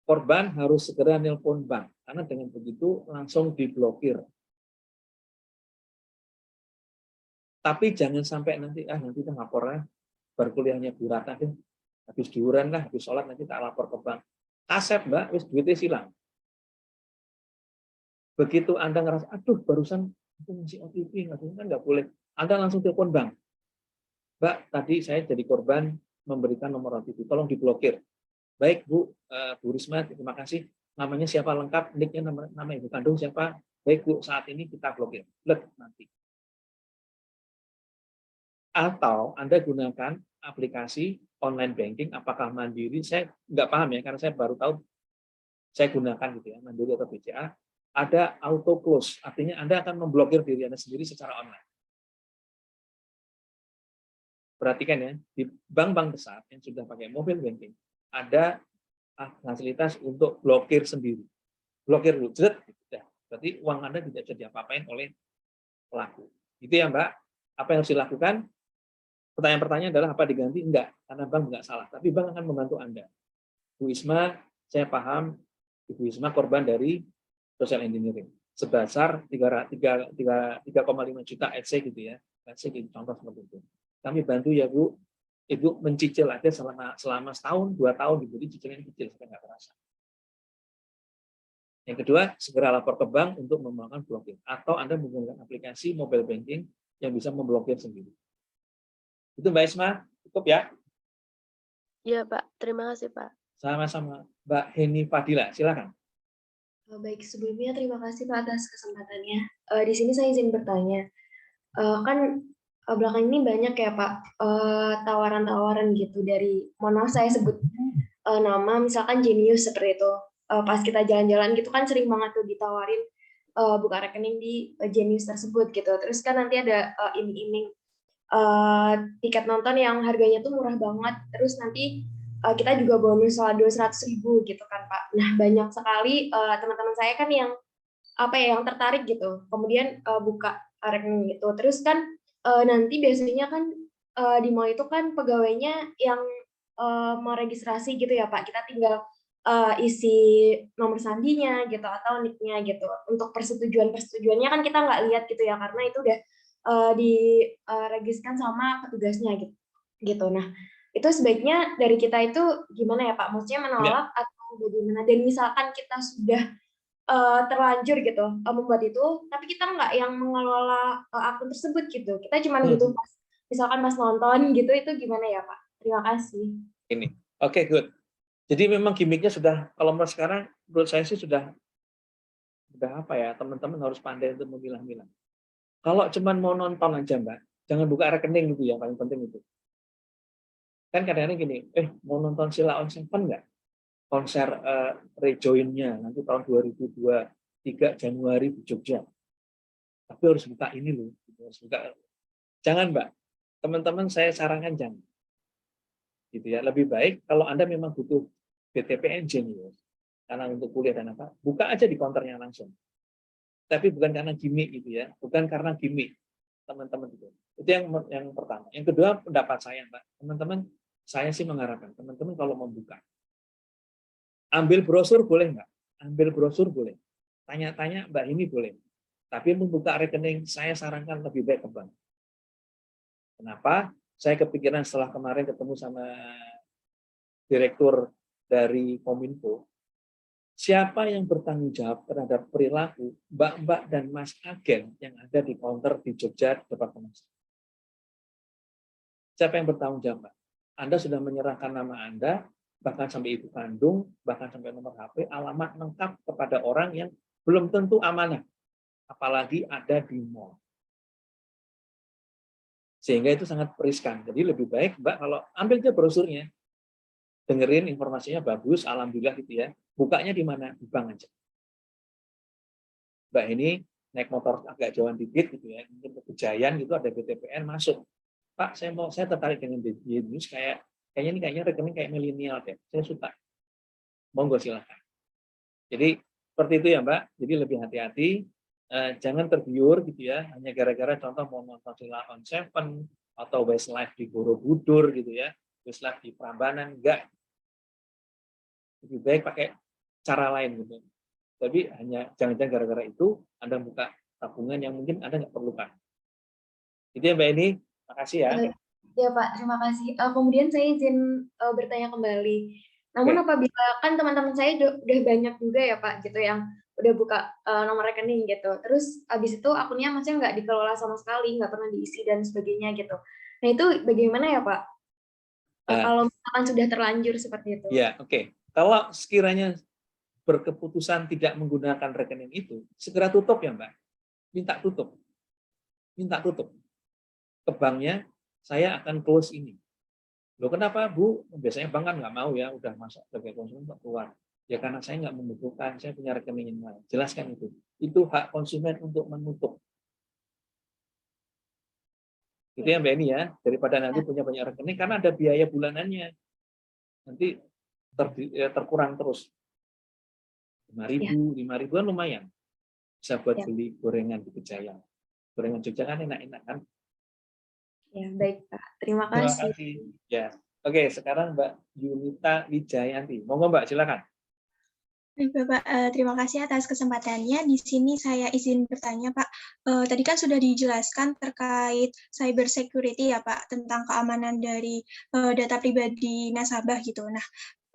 korban harus segera nelpon bank, karena dengan begitu langsung diblokir. Tapi jangan sampai nanti kita lapornya baru kuliahnya Bu Ratna deh, habis diuran lah, habis sholat nanti tak lapor ke bank. Asep Mbak, wis duitnya silang. Begitu Anda ngerasa, aduh barusan aku ngasih OTP, kan nggak boleh. Anda langsung telepon bank. Mbak, tadi saya jadi korban memberikan nomor OTP, tolong diblokir. Baik Bu, Bu Risma, terima kasih. Namanya siapa lengkap, nicknya nama ibu kandung siapa. Baik Bu, saat ini kita blokir. Nanti. Atau Anda gunakan aplikasi online banking, apakah Mandiri, saya nggak paham ya, karena saya baru tahu, saya gunakan gitu ya, Mandiri atau BCA, ada auto close, artinya Anda akan memblokir diri Anda sendiri secara online. Perhatikan ya, di bank-bank besar yang sudah pakai mobile banking, ada fasilitas untuk blokir sendiri. Blokir dulu, berarti uang Anda tidak bisa diapa-apain oleh pelaku. Itu ya Mbak, apa yang harus dilakukan? Pertanyaan-pertanyaan adalah apa diganti? Enggak, karena bank enggak salah. Tapi bank akan membantu Anda. Bu Isma, saya paham Ibu Isma korban dari social engineering. Sebesar 3,5 juta EC gitu ya. EC gitu, contoh seperti itu. Kami bantu ya Bu, Ibu mencicil aja selama setahun, 2 tahun diberi cicilan kecil, sampai nggak terasa. Yang kedua, segera lapor ke bank untuk melakukan blokir. Atau Anda menggunakan aplikasi mobile banking yang bisa memblokir sendiri. Itu Mbak Isma, cukup ya? Iya Pak, terima kasih Pak. Sama-sama. Mbak Heni Fadila, silakan. Baik, sebelumnya terima kasih Pak atas kesempatannya. Di sini saya izin bertanya. Kan belakang ini banyak ya Pak tawaran-tawaran gitu dari, mohon maaf saya sebut nama, misalkan Genius seperti itu. Pas kita jalan-jalan gitu kan sering banget tuh ditawarin buka rekening di Genius tersebut gitu. Terus kan nanti ada iming-iming tiket nonton yang harganya tuh murah banget. Terus nanti kita juga bonus saldo 100.000 gitu kan Pak. Nah banyak sekali teman-teman saya kan yang yang tertarik gitu. Kemudian buka rekening gitu. Terus kan nanti biasanya kan di mall itu kan pegawainya yang mau registrasi gitu ya Pak. Kita tinggal isi nomor sandinya gitu atau nick-nya gitu. Untuk persetujuannya kan kita nggak lihat gitu ya, karena itu udah diregiskan sama petugasnya gitu. Nah, itu sebaiknya dari kita itu gimana ya Pak? Maksudnya menolak atau bagaimana? Dan misalkan kita sudah terlanjur gitu membuat itu, tapi kita nggak yang mengelola akun tersebut gitu. Kita cuma butuh misalkan pas nonton gitu, itu gimana ya Pak? Terima kasih. Ini, oke, good. Jadi memang gimmicknya sudah, kalau sekarang menurut saya sih sudah apa ya, teman-teman harus pandai untuk memilah-milah. Kalau cuma mau nonton aja Mbak, jangan buka rekening gitu ya, paling penting itu. Kan kadang-kadang gini, mau nonton Sheila on 7 nggak? Konser rejoin-nya nanti tahun 2023 Januari di Jogja. Tapi harus buka ini loh, harus buka. Jangan Mbak, teman-teman saya sarankan jangan. Gitu ya, lebih baik kalau Anda memang butuh BTPN Genius karena untuk kuliah dan apa, buka aja di counternya langsung. Tapi bukan karena gimmick gitu ya, bukan karena gimmick teman-teman itu. Itu yang pertama. Yang kedua pendapat saya Mbak, teman-teman, saya sih mengharapkan teman-teman kalau membuka, ambil brosur boleh nggak? Ambil brosur boleh. Tanya-tanya Mbak ini boleh. Tapi membuka rekening saya sarankan lebih baik ke bank. Kenapa? Saya kepikiran setelah kemarin ketemu sama direktur dari Kominfo, siapa yang bertanggung jawab terhadap perilaku mbak-mbak dan mas agen yang ada di counter di Jogja depan Kementerian? Siapa yang bertanggung jawab, Mbak? Anda sudah menyerahkan nama Anda, bahkan sampai ibu kandung, bahkan sampai nomor HP, alamat lengkap kepada orang yang belum tentu amanah, apalagi ada di mall. Sehingga itu sangat riskan. Jadi lebih baik Mbak kalau ambil aja brosurnya, dengerin informasinya bagus, alhamdulillah gitu ya. Bukanya di mana? Di bank aja. Mbak ini naik motor agak jauhan dikit gitu ya, mungkin ke Kejayan gitu ada BTPN masuk. Pak, saya tertarik dengan Genius kayaknya rekening kayak milenial deh. Saya suka. Monggo silakan. Jadi seperti itu ya Mbak. Jadi lebih hati-hati. Jangan tergiur gitu ya, hanya gara-gara contoh mau nonton Sheila on 7 atau Westlife di Borobudur gitu ya, Westlife di Prambanan, enggak. Lebih baik pakai cara lain gitu. Tapi hanya jangan-jangan gara-gara itu Anda buka tabungan yang mungkin Anda nggak perlukan. Itu ya Mbak ini, makasih ya. Ya Pak, terima kasih. Kemudian saya izin bertanya kembali. Namun apabila kan teman-teman saya udah banyak juga ya Pak, gitu yang udah buka nomor rekening gitu. Terus habis itu akunnya maksudnya nggak dikelola sama sekali, nggak pernah diisi dan sebagainya gitu. Nah itu bagaimana ya Pak? Kalau misalkan sudah terlanjur seperti itu. Ya, oke. Kalau sekiranya berkeputusan tidak menggunakan rekening itu, segera tutup ya Mbak. Minta tutup. Minta tutup. Ke banknya, saya akan close ini. Loh kenapa Bu? Biasanya bank kan nggak mau ya, udah masuk sebagai konsumen kok keluar. Ya karena saya nggak membutuhkan, saya punya rekening yang lain. Jelaskan itu. Itu hak konsumen untuk menutup. Itu yang Mbak ini ya, daripada nanti punya banyak rekening, karena ada biaya bulanannya. Nanti terkurang terus. 5.000 kan lumayan. Bisa buat beli gorengan di Kejayan. Gorengan Jogja kan enak-enak kan? Ya, baik Pak. Terima Terima kasih. kasih. Ya. Oke, sekarang Mbak Yunita Wijayanti. Monggo Mbak, silakan. Baik, Bapak, terima kasih atas kesempatannya. Di sini saya izin bertanya, Pak. Tadi kan sudah dijelaskan terkait cyber security ya, Pak, tentang keamanan dari data pribadi nasabah gitu. Nah,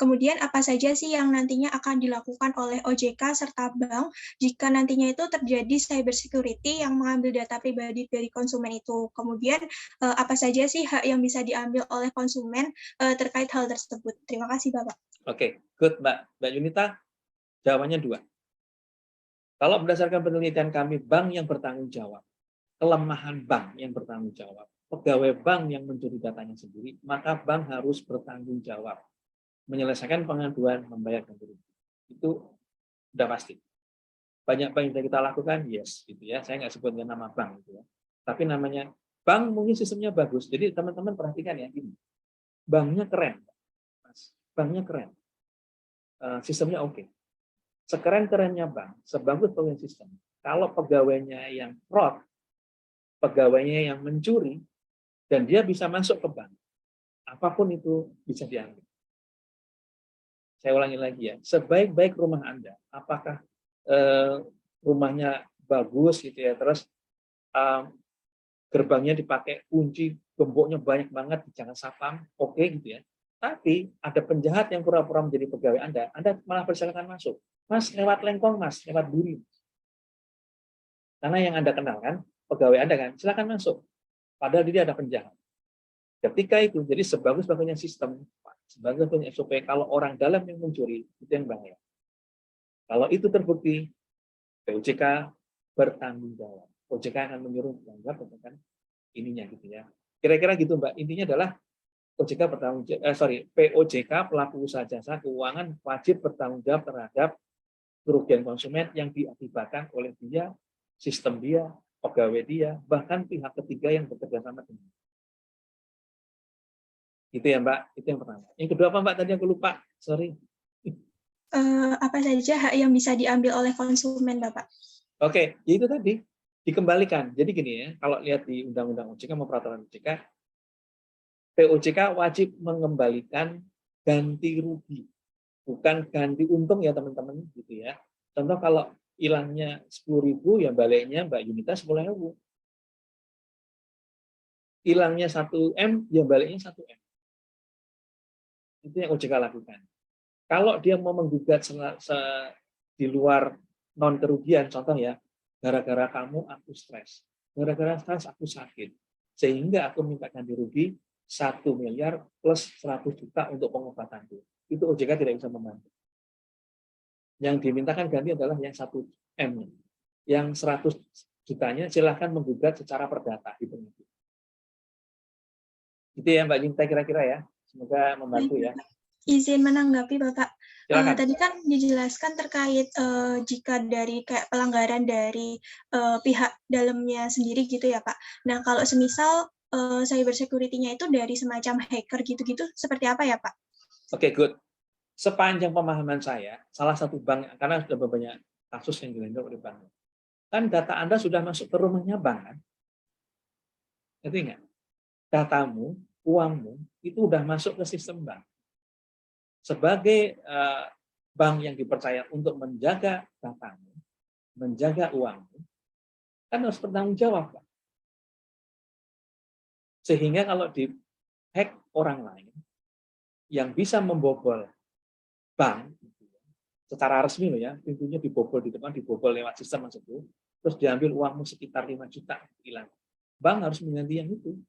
kemudian apa saja sih yang nantinya akan dilakukan oleh OJK serta bank jika nantinya itu terjadi cyber security yang mengambil data pribadi dari konsumen itu? Kemudian apa saja sih hak yang bisa diambil oleh konsumen terkait hal tersebut? Terima kasih, Bapak. Oke, good Mbak Yunita. Jawabannya 2. Kalau berdasarkan penelitian kami, bank yang bertanggung jawab, kelemahan bank yang bertanggung jawab, pegawai bank yang mencuri datanya sendiri, maka bank harus bertanggung jawab menyelesaikan pengaduan, membayar ganti rugi. Itu sudah pasti. Banyak bank yang kita lakukan, yes, gitu ya. Saya nggak sebutkan nama bank, gitu ya. Tapi namanya bank mungkin sistemnya bagus. Jadi teman-teman perhatikan ya, ini banknya keren, banknya keren, sistemnya oke. Sekeren-kerennya bank, sebagus-bagusnya sistem. Kalau pegawainya yang fraud, pegawainya yang mencuri, dan dia bisa masuk ke bank, apapun itu bisa diambil. Saya ulangi lagi ya, sebaik-baik rumah Anda, apakah rumahnya bagus gitu ya, terus gerbangnya dipakai kunci, gemboknya banyak banget, jangan sapam, oke gitu ya. Tapi ada penjahat yang pura-pura menjadi pegawai Anda malah persilakan masuk. Mas, lewat lengkong, Mas, lewat duri. Karena yang Anda kenal kan, pegawai Anda kan, silakan masuk. Padahal dia ada penjahat. Ketika itu, jadi sebagus-bagusnya sistem, sebagus-bagusnya SOP, kalau orang dalam yang mencuri, itu yang bahaya. Kalau itu terbukti, POJK bertanggung jawab. OJK akan menyuruh melanggar kan ininya gitu ya. Kira-kira gitu Mbak. Intinya adalah OJK bertanggung POJK pelaku usaha jasa keuangan wajib bertanggung jawab terhadap kerugian konsumen yang diakibatkan oleh dia, sistem dia, pegawai dia, bahkan pihak ketiga yang bekerja sama dengan. Itu ya Mbak, itu yang pertama. Yang kedua apa Mbak tadi aku lupa, sorry. Apa saja hak yang bisa diambil oleh konsumen, Bapak? Oke, ya itu tadi dikembalikan. Jadi gini ya, kalau lihat di Undang-Undang OJK mau peraturan OJK, POJK wajib mengembalikan ganti rugi, bukan ganti untung ya teman-teman gitu ya. Contoh kalau hilangnya 10.000 ya baliknya Mbak Yunita 10.000. Hilangnya 1M ya baliknya 1M. Itu yang OJK lakukan. Kalau dia mau menggugat di luar non kerugian, contoh ya, gara-gara kamu aku stres, gara-gara stres aku sakit, sehingga aku minta ganti rugi 1 miliar plus 100 juta untuk pengobatanku. Itu OJK tidak bisa membantu. Yang dimintakan ganti adalah yang 1M. Yang 100 jutanya silahkan menggugat secara perdata di pengadilan. Itu ya Mbak Yunita kira-kira ya. Semoga membantu ya. Izin menanggapi Bapak. Silakan. Tadi kan dijelaskan terkait jika dari kayak pelanggaran dari pihak dalamnya sendiri gitu ya Pak. Nah kalau semisal cyber security-nya itu dari semacam hacker gitu-gitu, seperti apa ya Pak? Oke, good. Sepanjang pemahaman saya, salah satu bank, karena sudah banyak kasus yang dilandung oleh bank, kan data Anda sudah masuk ke rumahnya bank kan? Ngerti nggak? Datamu, uangmu, itu udah masuk ke sistem bank. Sebagai bank yang dipercaya untuk menjaga datamu, menjaga uangmu, kan harus bertanggung jawab, Pak. Sehingga kalau di-hack orang lain yang bisa membobol bank, secara resmi loh ya, pintunya dibobol di depan, dibobol lewat sistem tersebut, terus diambil uangmu sekitar 5 juta hilang. Bank harus mengganti yang itu.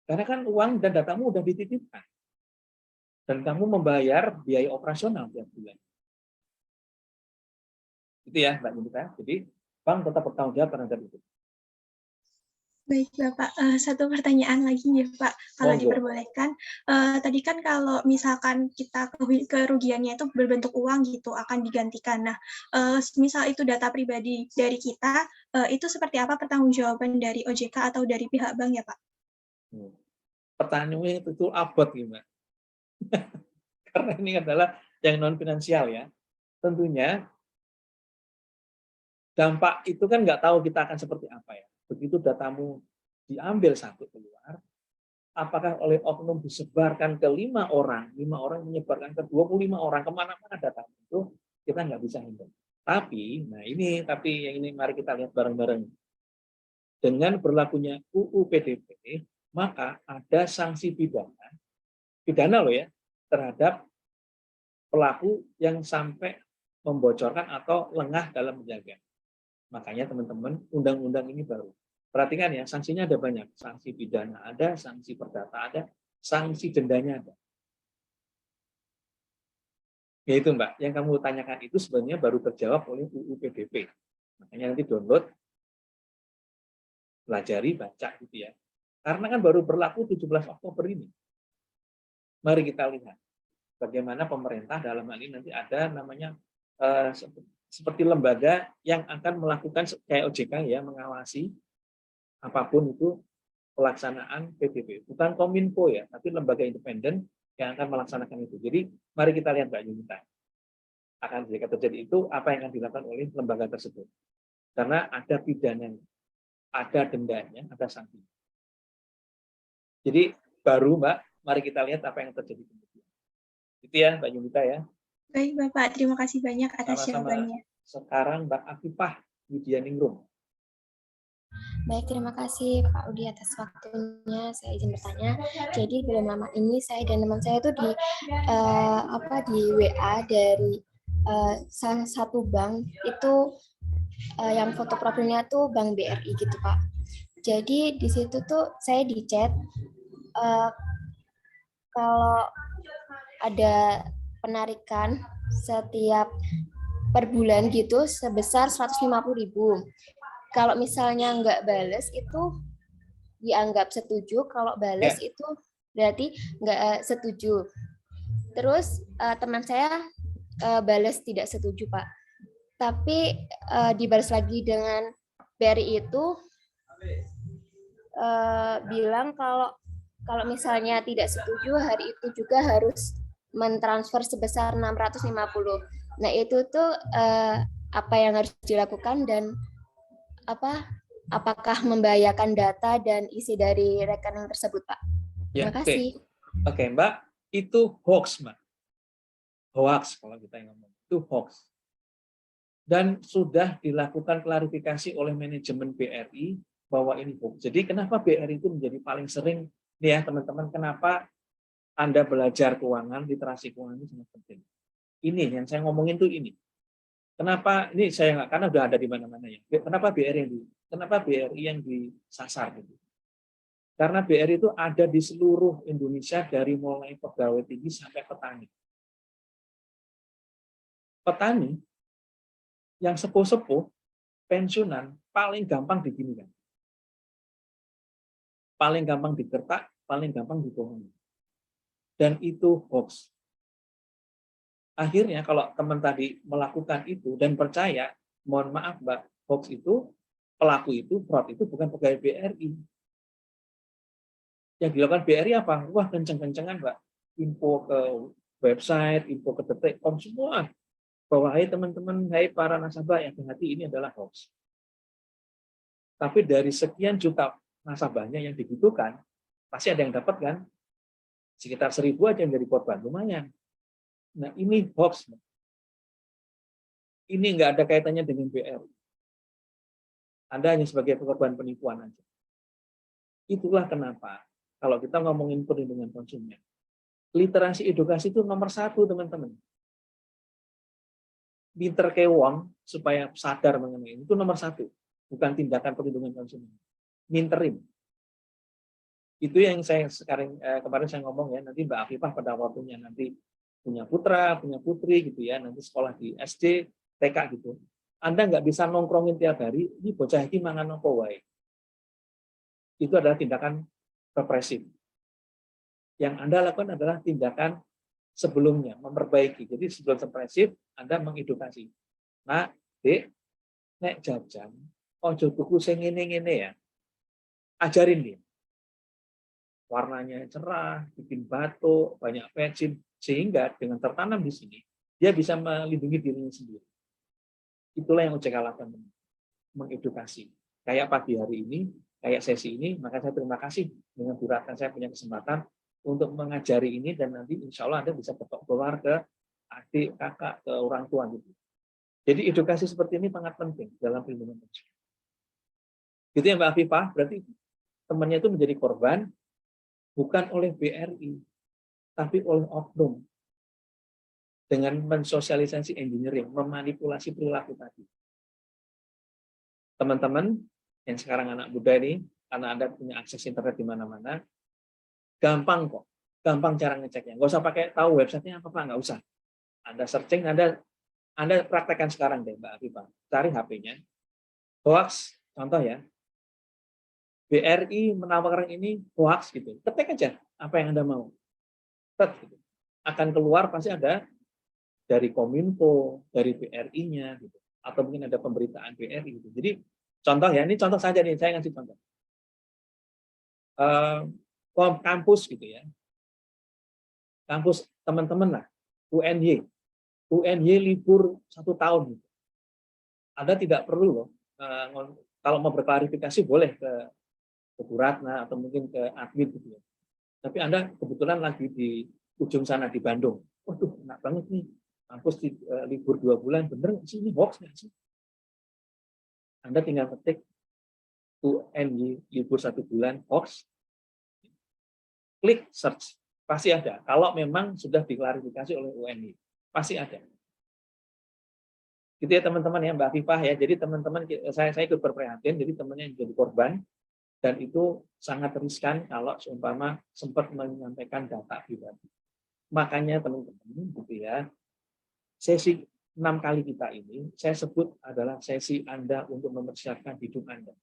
Karena kan uang dan datamu udah dititipkan. Dan kamu membayar biaya operasional tiap bulan. Itu ya Mbak Yunita. Jadi bank tetap bertanggung jawab terhadap itu. Baik Bapak, satu pertanyaan lagi ya Pak, kalau diperbolehkan. Tadi kan kalau misalkan kita kerugiannya itu berbentuk uang gitu akan digantikan. Nah, misal itu data pribadi dari kita, itu seperti apa pertanggungjawaban dari OJK atau dari pihak bank ya Pak? Pertanyaannya itu abot gimana? Karena ini adalah yang non finansial ya. Tentunya dampak itu kan nggak tahu kita akan seperti apa ya. Begitu datamu diambil satu keluar, apakah oleh oknum disebarkan ke 5 orang menyebarkan ke 25 orang, kemana-mana data itu, kita nggak bisa handle. Tapi, yang ini mari kita lihat bareng-bareng. Dengan berlakunya UU PDP, maka ada sanksi pidana loh ya, terhadap pelaku yang sampai membocorkan atau lengah dalam menjaga. Makanya teman-teman, undang-undang ini baru. Perhatikan ya, sanksinya ada banyak. Sanksi pidana ada, sanksi perdata ada, sanksi dendanya ada. Ya itu Mbak, yang kamu tanyakan itu sebenarnya baru terjawab oleh UU PDP. Makanya nanti download, pelajari, baca gitu ya. Karena kan baru berlaku 17 Oktober ini. Mari kita lihat bagaimana pemerintah dalam hal ini nanti ada namanya seperti lembaga yang akan melakukan kayak OJK ya, mengawasi apapun itu pelaksanaan PDP. Bukan Kominfo ya, tapi lembaga independen yang akan melaksanakan itu. Jadi mari kita lihat Mbak Yunita. Jika terjadi itu, apa yang akan dilakukan oleh lembaga tersebut. Karena ada pidananya, ada dendanya, ada sanksi. Jadi baru Mbak, mari kita lihat apa yang terjadi kemudian. Itu ya Mbak Yunita ya. Baik Bapak, terima kasih banyak atas jawabannya. Sekarang Mbak Afifah Widianingrum. Baik, terima kasih Pak Udi atas waktunya. Saya izin bertanya. Jadi belum lama ini saya dan teman saya itu di WA dari salah satu bank itu yang foto profilnya tuh Bank BRI gitu Pak. Jadi di situ tuh saya di chat kalau ada penarikan setiap per bulan gitu sebesar 150.000. Kalau misalnya nggak bales itu dianggap setuju, kalau bales itu berarti nggak setuju. Terus teman saya bales tidak setuju Pak. Tapi dibalas lagi dengan BRI itu bilang kalau misalnya tidak setuju hari itu juga harus mentransfer sebesar 650. Nah, itu tuh apa yang harus dilakukan dan apakah membahayakan data dan isi dari rekening tersebut, Pak? Ya, Terima kasih. Oke, Mbak, itu hoax, Mbak. Hoax kalau kita ngomong. Itu hoax. Dan sudah dilakukan klarifikasi oleh manajemen BRI bahwa ini hoax. Jadi kenapa BRI itu menjadi paling sering, nih ya teman-teman, kenapa Anda belajar keuangan, literasi keuangan itu sangat penting. Ini yang saya ngomongin tuh ini. Kenapa ini saya nggak, karena udah ada di mana-mana ya. Kenapa BRI yang disasar gitu? Karena BRI itu ada di seluruh Indonesia dari mulai pegawai tinggi sampai petani. Petani yang sepuh-sepuh, pensiunan, paling gampang diginikan. Paling gampang digertak, paling gampang dibohongi. Dan itu hoax. Akhirnya kalau teman tadi melakukan itu dan percaya, mohon maaf Mbak, hoax itu, pelaku itu, fraud itu bukan pegawai BRI. Yang dilakukan BRI apa? Wah, kenceng-kencengan Mbak. Info ke website, info ke detik.com, semua. Bahwa hai teman-teman, hai para nasabah yang hati ini adalah hoax. Tapi dari sekian juta nasabahnya yang dibutuhkan, pasti ada yang dapat kan? Sekitar 1.000 aja yang jadi korban, lumayan. Nah, ini hoax. Ini nggak ada kaitannya dengan BRI. Anda hanya sebagai korban penipuan aja. Itulah kenapa kalau kita ngomongin perlindungan konsumen, literasi edukasi itu nomor 1, teman-teman. Pinter ke wong supaya sadar mengenai itu nomor 1, bukan tindakan perlindungan konsumen. Minterin. Itu yang saya kemarin saya ngomong ya, nanti Mbak Afifah pada waktunya nanti punya putra, punya putri gitu ya, nanti sekolah di SD, TK gitu. Anda nggak bisa nongkrongin tiap hari, ini bocah iki mangan apa wae. Itu adalah tindakan represif. Yang Anda lakukan adalah tindakan sebelumnya, memperbaiki. Jadi sebelum represif, Anda mengedukasi. Nah, Dek, nek jajan, ojo tuku sing ngene-ngene ya. Ajarin dia. Warnanya cerah, bikin batuk, banyak pecin, sehingga dengan tertanam di sini, dia bisa melindungi dirinya sendiri. Itulah yang OJK lakukan, mengedukasi. Kayak pagi hari ini, kayak sesi ini, maka saya terima kasih dengan duratan saya punya kesempatan untuk mengajari ini, dan nanti insya Allah Anda bisa keluar ke adik, kakak, ke orang tua gitu. Jadi edukasi seperti ini sangat penting dalam perlindungan konsumen. Gitu ya Mbak Afifah, berarti temannya itu menjadi korban bukan oleh BRI, tapi oleh oknum dengan mensosialisasi engineering, memanipulasi perilaku tadi. Teman-teman yang sekarang anak muda ini, karena Anda punya akses internet di mana-mana, gampang kok, gampang cara ngeceknya. Nggak usah pakai tahu websitenya apa, nggak usah. Anda searching, Anda praktekkan sekarang deh Mbak Afifah, cari HP-nya, hoax, contoh ya, BRI menawarkan ini hoax gitu, ketik aja apa yang Anda mau, gitu. Akan keluar pasti ada dari Kominfo, dari BRI-nya, gitu, atau mungkin ada pemberitaan BRI. Gitu. Jadi contoh ya, ini contoh saja nih, saya ngasih contoh. Kampus gitu ya, kampus teman-teman lah, UNY libur 1 tahun. Gitu. Anda tidak perlu loh, kalau mau berklarifikasi boleh ke Bu Ratna atau mungkin ke admin gitu ya. Tapi Anda kebetulan lagi di ujung sana di Bandung. Waduh, enak banget nih. Kampus libur 2 bulan, bener nggak sih? Ini hoax nggak sih? Anda tinggal ketik UNY libur 1 bulan hoax, klik search, pasti ada. Kalau memang sudah diklarifikasi oleh UNY, pasti ada. Gitu ya teman-teman ya, Mbak Fifah ya. Jadi teman-teman, saya ikut berprihatin, jadi temannya yang jadi korban, dan itu sangat riskan kalau seumpama sempat menyampaikan data pribadi. Makanya teman-teman gitu ya, sesi 6 kali kita ini, saya sebut adalah sesi Anda untuk mempersiapkan hidup Anda.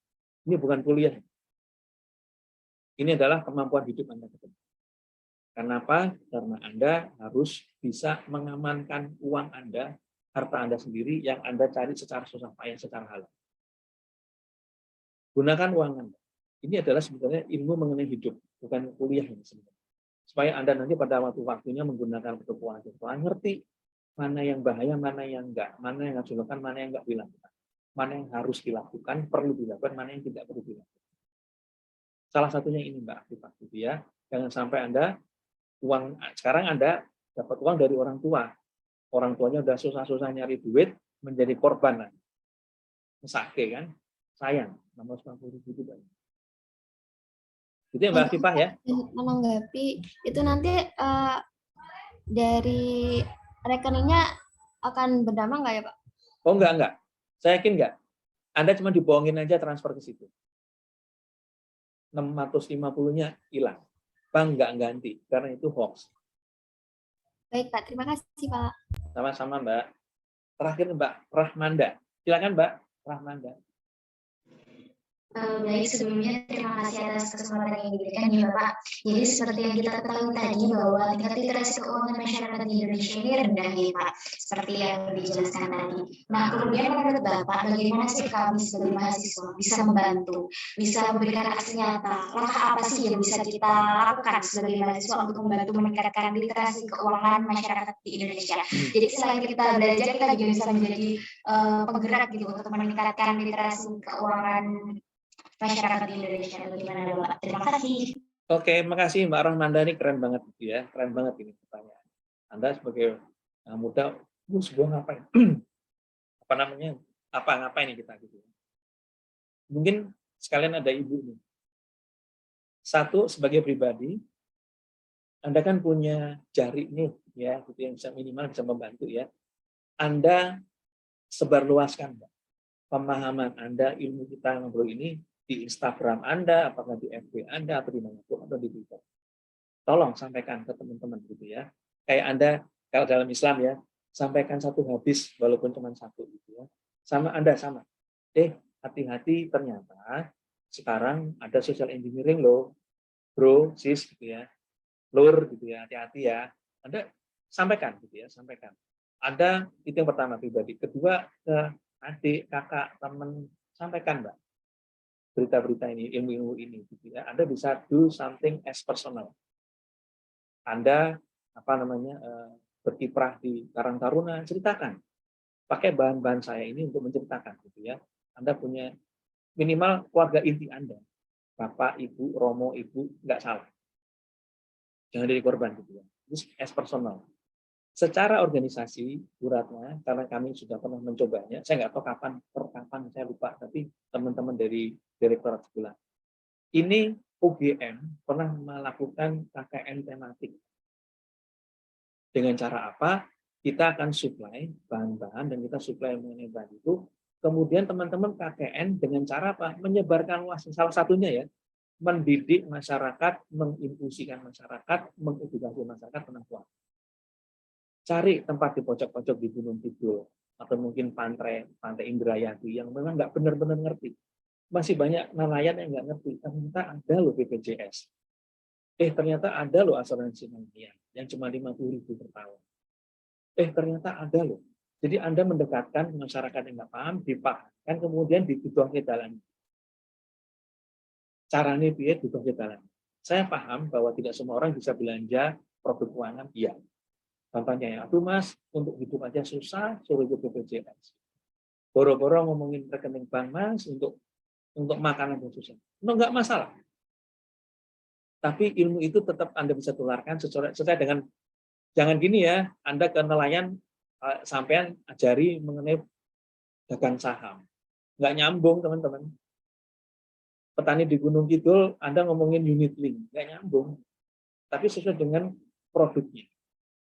Ini bukan kuliah. Ini adalah kemampuan hidup Anda. Kenapa? Karena Anda harus bisa mengamankan uang Anda, harta Anda sendiri yang Anda cari secara susah payah, secara halal. Gunakan uang Anda. Ini adalah sebenarnya ilmu mengenai hidup, bukan kuliah ini sebenarnya. Supaya Anda nanti pada waktu-waktunya menggunakan keuangan, ngerti mana yang bahaya, mana yang enggak, mana yang harus dilakukan, mana yang enggak dilakukan, mana yang harus dilakukan, perlu dilakukan, mana yang tidak perlu dilakukan. Salah satunya ini Mbak Afifah, gitu ya. Jangan sampai Anda sekarang Anda dapat uang dari orang tuanya udah susah-susah nyari duit, menjadi korban. Mesake kan, sayang, 650.000 itu banyak. Itu ya Mbak Afifah ya. Menanggapi itu nanti dari rekeningnya akan berdamai nggak ya Pak? Oh enggak. Saya yakin enggak. Anda cuma dibohongin aja transfer ke situ. 650-nya hilang. Bank enggak ganti, karena itu hoax. Baik Pak, terima kasih Pak. Sama-sama Mbak. Terakhir Mbak Rahmanda. Silakan Mbak Rahmanda. Baik, sebelumnya terima kasih atas kesempatan yang diberikan ya Bapak. Jadi seperti yang kita ketahui tadi bahwa tingkat literasi keuangan masyarakat di Indonesia ini rendah ya Pak, seperti yang dijelaskan tadi. Nah kemudian menurut Bapak, bagaimana sih kami sebagai mahasiswa bisa membantu, bisa memberikan aksi nyata, langkah apa sih yang bisa kita lakukan sebagai mahasiswa untuk membantu meningkatkan literasi keuangan masyarakat di Indonesia. Jadi selain kita belajar, kita juga bisa menjadi penggerak gitu untuk meningkatkan literasi keuangan masyarakat di Indonesia. Bagaimana Bapak? Terima kasih. Oke, makasih Mbak Rahmanda, ini keren banget gitu ya. Keren banget ini pertanyaan. Anda sebagai muda, sebuah ngapain? Apa namanya? Ngapain nih kita gitu. Mungkin sekalian ada ibu nih. Satu, sebagai pribadi, Anda kan punya jari nih ya, gitu yang bisa minimal bisa membantu ya. Anda sebarluaskan Mbak, pemahaman Anda, ilmu kita ngobrol ini di Instagram Anda, apakah di FB Anda, atau di mana pun, atau di Twitter. Tolong sampaikan ke teman-teman gitu ya. Kayak Anda, kalau dalam Islam ya, sampaikan satu hadis, walaupun cuma satu gitu ya. Sama Anda, sama. Hati-hati ternyata sekarang ada social engineering loh, bro, sis gitu ya. Lur gitu ya, hati-hati ya. Anda sampaikan gitu ya, sampaikan. Ada, itu yang pertama pribadi. Kedua, ke adik, kakak, teman, sampaikan Mbak. Berita-berita ini, ilmu-ilmu ini, gitu ya. Anda bisa do something as personal. Anda berkiprah di Karang Taruna, ceritakan. Pakai bahan-bahan saya ini untuk menceritakan, gitu ya. Anda punya minimal keluarga inti Anda, bapak, ibu, romo, ibu, nggak salah. Jangan jadi korban, gitu ya. This as personal. Secara organisasi, Bu Ratna, karena kami sudah pernah mencobanya, saya nggak tahu kapan saya lupa, tapi teman-teman dari Direktorat Sekolah. Ini UGM pernah melakukan KKN tematik. Dengan cara apa? Kita akan supply bahan-bahan dan kita supply mengenai bahan itu. Kemudian teman-teman KKN dengan cara apa? Menyebarkan luas. Salah satunya ya, mendidik masyarakat, menginfusikan masyarakat, mengedukasi masyarakat tentang keuangan. Cari tempat di pojok-pojok di Gunung Kidul atau mungkin pantai Indrayati yang memang nggak benar-benar ngerti. Masih banyak nelayan yang nggak ngerti. Ternyata ada loh BPJS. Ternyata ada loh asuransi nelayan yang cuma 50.000 per tahun. Ternyata ada loh. Jadi Anda mendekatkan masyarakat yang nggak paham, dipahamkan, kemudian dibutuh ke dalam. Caranya dia dibutuh ke dalam. Saya paham bahwa tidak semua orang bisa belanja produk keuangan, iya. Contohnya ya, aduh Mas, untuk hidup aja susah, suruh ikut BPJS. Boro-boro ngomongin rekening bank Mas, untuk makan aja susah. Enggak masalah. Tapi ilmu itu tetap Anda bisa tularkan sesuai dengan, jangan gini ya, Anda ke nelayan, sampean ajari mengenai dagang saham. Enggak nyambung teman-teman. petani di Gunung Kidul, Anda ngomongin unit link, nggak nyambung. Tapi sesuai dengan produknya.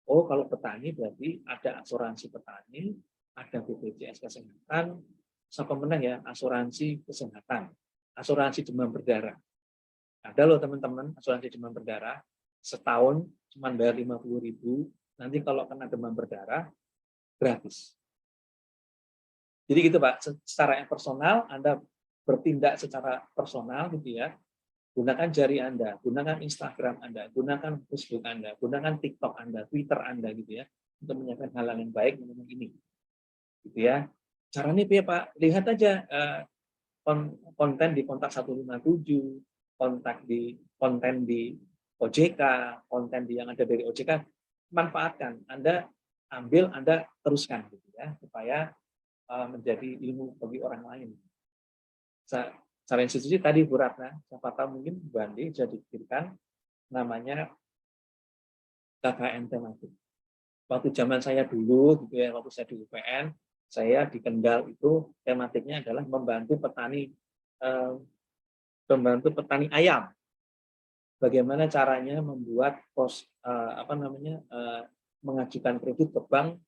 Oh, kalau petani berarti ada asuransi petani, ada BPJS Kesehatan, siapa menang ya, asuransi kesehatan, asuransi demam berdarah. Ada loh teman-teman, asuransi demam berdarah, setahun cuma bayar 50.000, nanti kalau kena demam berdarah, gratis. Jadi gitu Pak, secara personal Anda bertindak secara personal gitu ya, gunakan jari Anda, gunakan Instagram Anda, gunakan Facebook Anda, gunakan TikTok Anda, Twitter Anda gitu ya, untuk menyampaikan hal yang baik mengenai ini. Gitu ya. Caranya ya Pak, lihat aja konten di kontak 157, konten di OJK, konten yang ada dari OJK, manfaatkan. Anda ambil, Anda teruskan gitu ya, supaya menjadi ilmu bagi orang lain. Secara institusi tadi Bu Ratna, siapa tahu mungkin Bu Andi bisa dipikirkan namanya KKN tematik. Waktu zaman saya dulu, gitu ya, waktu saya di UPN, saya di Kendal itu tematiknya adalah membantu petani ayam. Bagaimana caranya membuat mengajukan kredit ke bank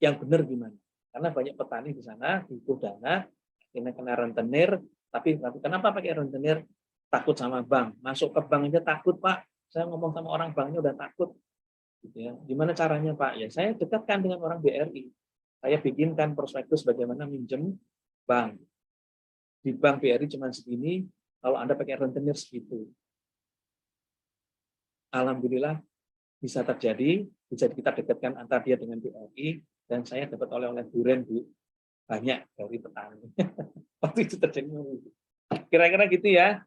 yang benar gimana? Karena banyak petani di sana butuh dana, akhirnya kena rentenir, tapi kenapa pakai rentenir? Takut sama bank. Masuk ke bank aja takut, Pak. Saya ngomong sama orang banknya udah takut. Gitu ya. Gimana caranya, Pak? Ya saya dekatkan dengan orang BRI. Saya bikinkan prospektus bagaimana minjem bank. Di bank BRI cuma segini, kalau Anda pakai rentenir segitu. Alhamdulillah bisa terjadi, bisa kita dekatkan antara dia dengan BRI, dan saya dapat oleh-oleh durian Bu, banyak dari petani. Waktu itu terjadi. Kira-kira gitu ya.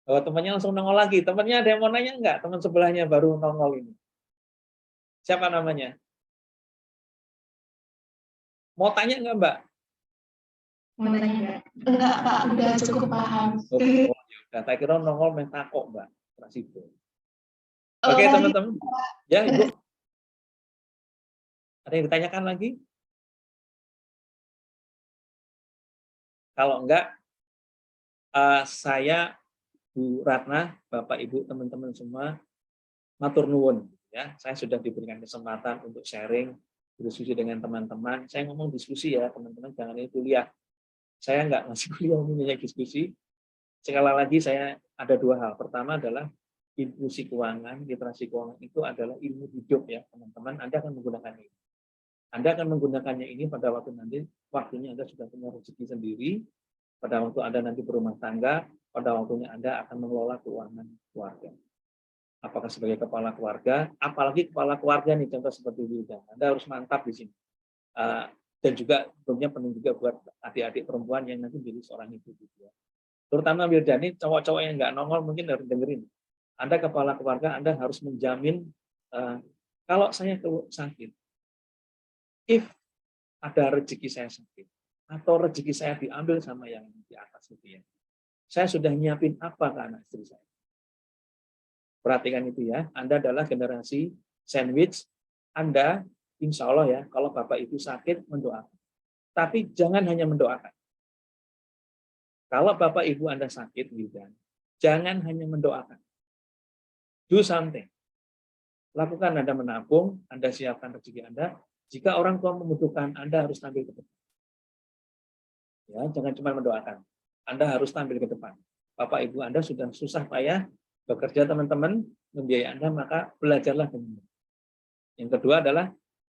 Oh, temannya langsung nongol lagi. Temannya ada yang mau nanya enggak? Teman sebelahnya baru nongol ini. Siapa namanya? Mau tanya enggak Mbak? Mau tanya enggak Pak, udah cukup paham. Oh, ya, tak kira nongol main takok Mbak. Oke teman-teman. Ya Ibu. Ada yang ditanyakan lagi? Kalau enggak, saya Bu Ratna, Bapak Ibu, teman-teman semua, matur nuwun. Ya, saya sudah diberikan kesempatan untuk sharing, diskusi dengan teman-teman. Saya ngomong diskusi ya, teman-teman, jangan ini kuliah. Saya enggak ngasih kuliah, ini diskusi. Sekali lagi saya ada dua hal. Pertama adalah inklusi keuangan, literasi keuangan itu adalah ilmu hidup ya, teman-teman. Anda akan menggunakan ini. Anda akan menggunakannya ini pada waktu nanti, waktunya Anda sudah punya rezeki sendiri, pada waktu Anda nanti berumah tangga, pada waktunya Anda akan mengelola keuangan keluarga. Apakah sebagai kepala keluarga, apalagi kepala keluarga nih, contoh seperti Wildan. Anda harus mantap di sini. Dan juga tentunya penting juga buat adik-adik perempuan yang nanti menjadi seorang ibu. Terutama Wildan ini, cowok-cowok yang nggak nongol mungkin harus dengerin. Anda kepala keluarga, Anda harus menjamin, kalau saya sakit, if ada rezeki saya sakit, atau rezeki saya diambil sama yang di atas itu ya, saya sudah nyiapin apa ke anak istri saya. Perhatikan itu ya, Anda adalah generasi sandwich, Anda insya Allah ya, kalau Bapak Ibu sakit mendoakan. Tapi jangan hanya mendoakan. Kalau Bapak Ibu Anda sakit, jangan hanya mendoakan. Do something. Lakukan, Anda menabung, Anda siapkan rezeki Anda. Jika orang tua membutuhkan, Anda harus tampil ke depan. Ya, jangan cuma mendoakan. Anda harus tampil ke depan. Bapak Ibu Anda sudah susah payah bekerja, teman-teman, membiayai Anda, maka belajarlah dengan baik. Yang kedua adalah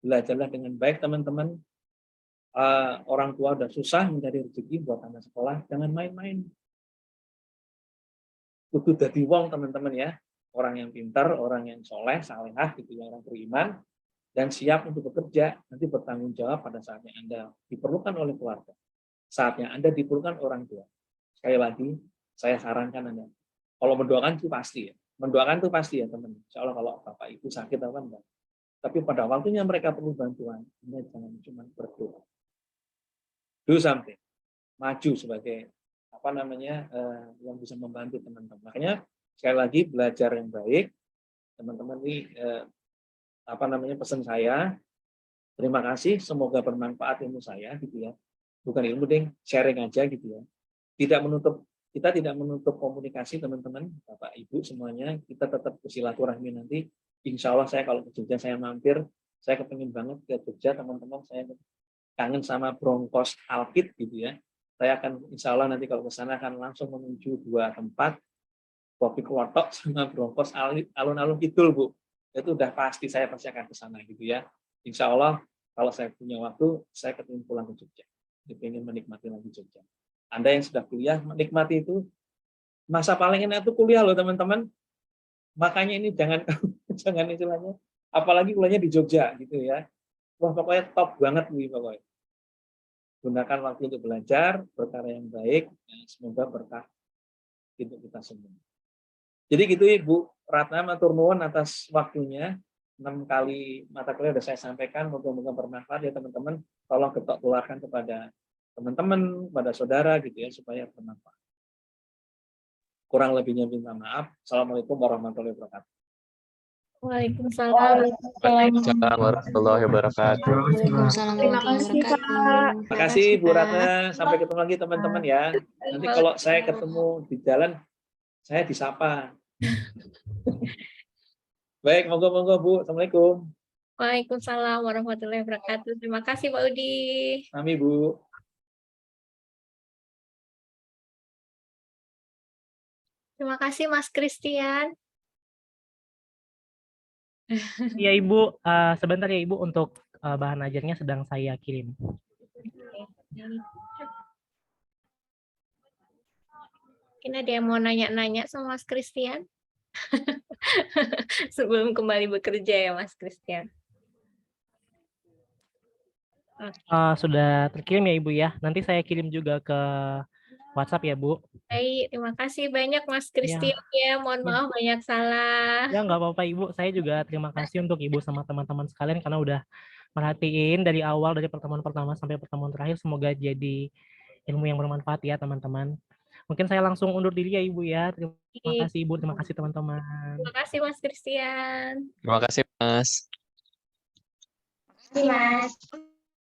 belajarlah dengan baik, teman-teman. Orang tua sudah susah mencari rezeki buat anak sekolah, jangan main-main. Kudu dadi wong, teman-teman ya. Orang yang pintar, orang yang soleh, salehah, gitu ya, orang beriman, dan siap untuk bekerja, nanti bertanggung jawab pada saatnya Anda diperlukan oleh keluarga. Saatnya Anda diperlukan orang tua. Sekali lagi, saya sarankan Anda, kalau mendoakan itu pasti ya. Mendoakan itu pasti ya teman. Insya Allah kalau Bapak Ibu sakit apa enggak. Tapi pada waktunya mereka perlu bantuan, Anda jangan cuma berdoa. Do something. Maju sebagai yang bisa membantu teman-teman. Makanya sekali lagi belajar yang baik. Teman-teman ini pesan saya. Terima kasih, semoga bermanfaat ilmu saya gitu ya. Bukan ilmu ding, sharing aja gitu ya. Tidak menutup kita tidak menutup komunikasi teman-teman, Bapak Ibu semuanya, kita tetap bersilaturahmi nanti. Insya Allah saya kalau ke Jogja saya mampir, saya kepengin banget ke Jogja teman-teman, saya kangen sama Broncos Alkit gitu ya. Saya akan insya Allah nanti kalau ke sana akan langsung menuju 2 tempat, Kopi Klotok sama Broncos alun-alun Kidul, Bu. Itu udah pasti saya pasti akan ke sana gitu ya. Insya Allah kalau saya punya waktu, saya ketemu pulang ke Jogja. Ingin menikmati lagi Jogja. Anda yang sudah kuliah, menikmati itu. Masa paling enak itu kuliah loh teman-teman. Makanya ini jangan jangan istilahnya. Apalagi kuliahnya di Jogja gitu ya. Wah pokoknya top banget nih pokoknya. Gunakan waktu untuk belajar, berkarya yang baik. Semoga berkah untuk kita semua. Jadi gitu Ibu Ratna, matur nuwun atas waktunya. 6 kali mata kuliah sudah saya sampaikan, moga-moga bermanfaat ya teman-teman. Tolong ketok tularkan kepada teman-teman, pada saudara gitu ya, supaya bermanfaat. Kurang lebihnya minta maaf. Assalamualaikum warahmatullahi wabarakatuh. Waalaikumsalam. Waalaikumsalam warahmatullahi wabarakatuh. Waalaikumsalam Terima warahmatullahi kasih, Pak. wabarakatuh. Terima kasih Bu Ratna. Sampai ketemu lagi teman-teman ya. Nanti kalau saya ketemu di jalan, saya disapa. Baik, monggo-monggo Bu. Assalamualaikum. Waalaikumsalam warahmatullahi wabarakatuh. Terima kasih Pak Udi. Kami Bu. Terima kasih Mas Christian. Iya Ibu, sebentar ya Ibu untuk bahan ajarnya sedang saya kirim. Mungkin ada yang mau nanya-nanya sama Mas Christian? Sebelum kembali bekerja ya Mas Christian. Sudah terkirim ya Ibu ya. Nanti saya kirim juga ke WhatsApp ya Bu. Baik, terima kasih banyak Mas Christian ya. Mohon maaf banyak salah. Ya nggak apa-apa Ibu. Saya juga terima kasih untuk Ibu sama teman-teman sekalian karena udah merhatiin dari awal, dari pertemuan pertama sampai pertemuan terakhir. Semoga jadi ilmu yang bermanfaat ya teman-teman. Mungkin saya langsung undur diri ya Ibu ya. Terima kasih Ibu, terima kasih teman-teman. Terima kasih Mas Christian. Terima kasih Mas. Terima kasih, Mas.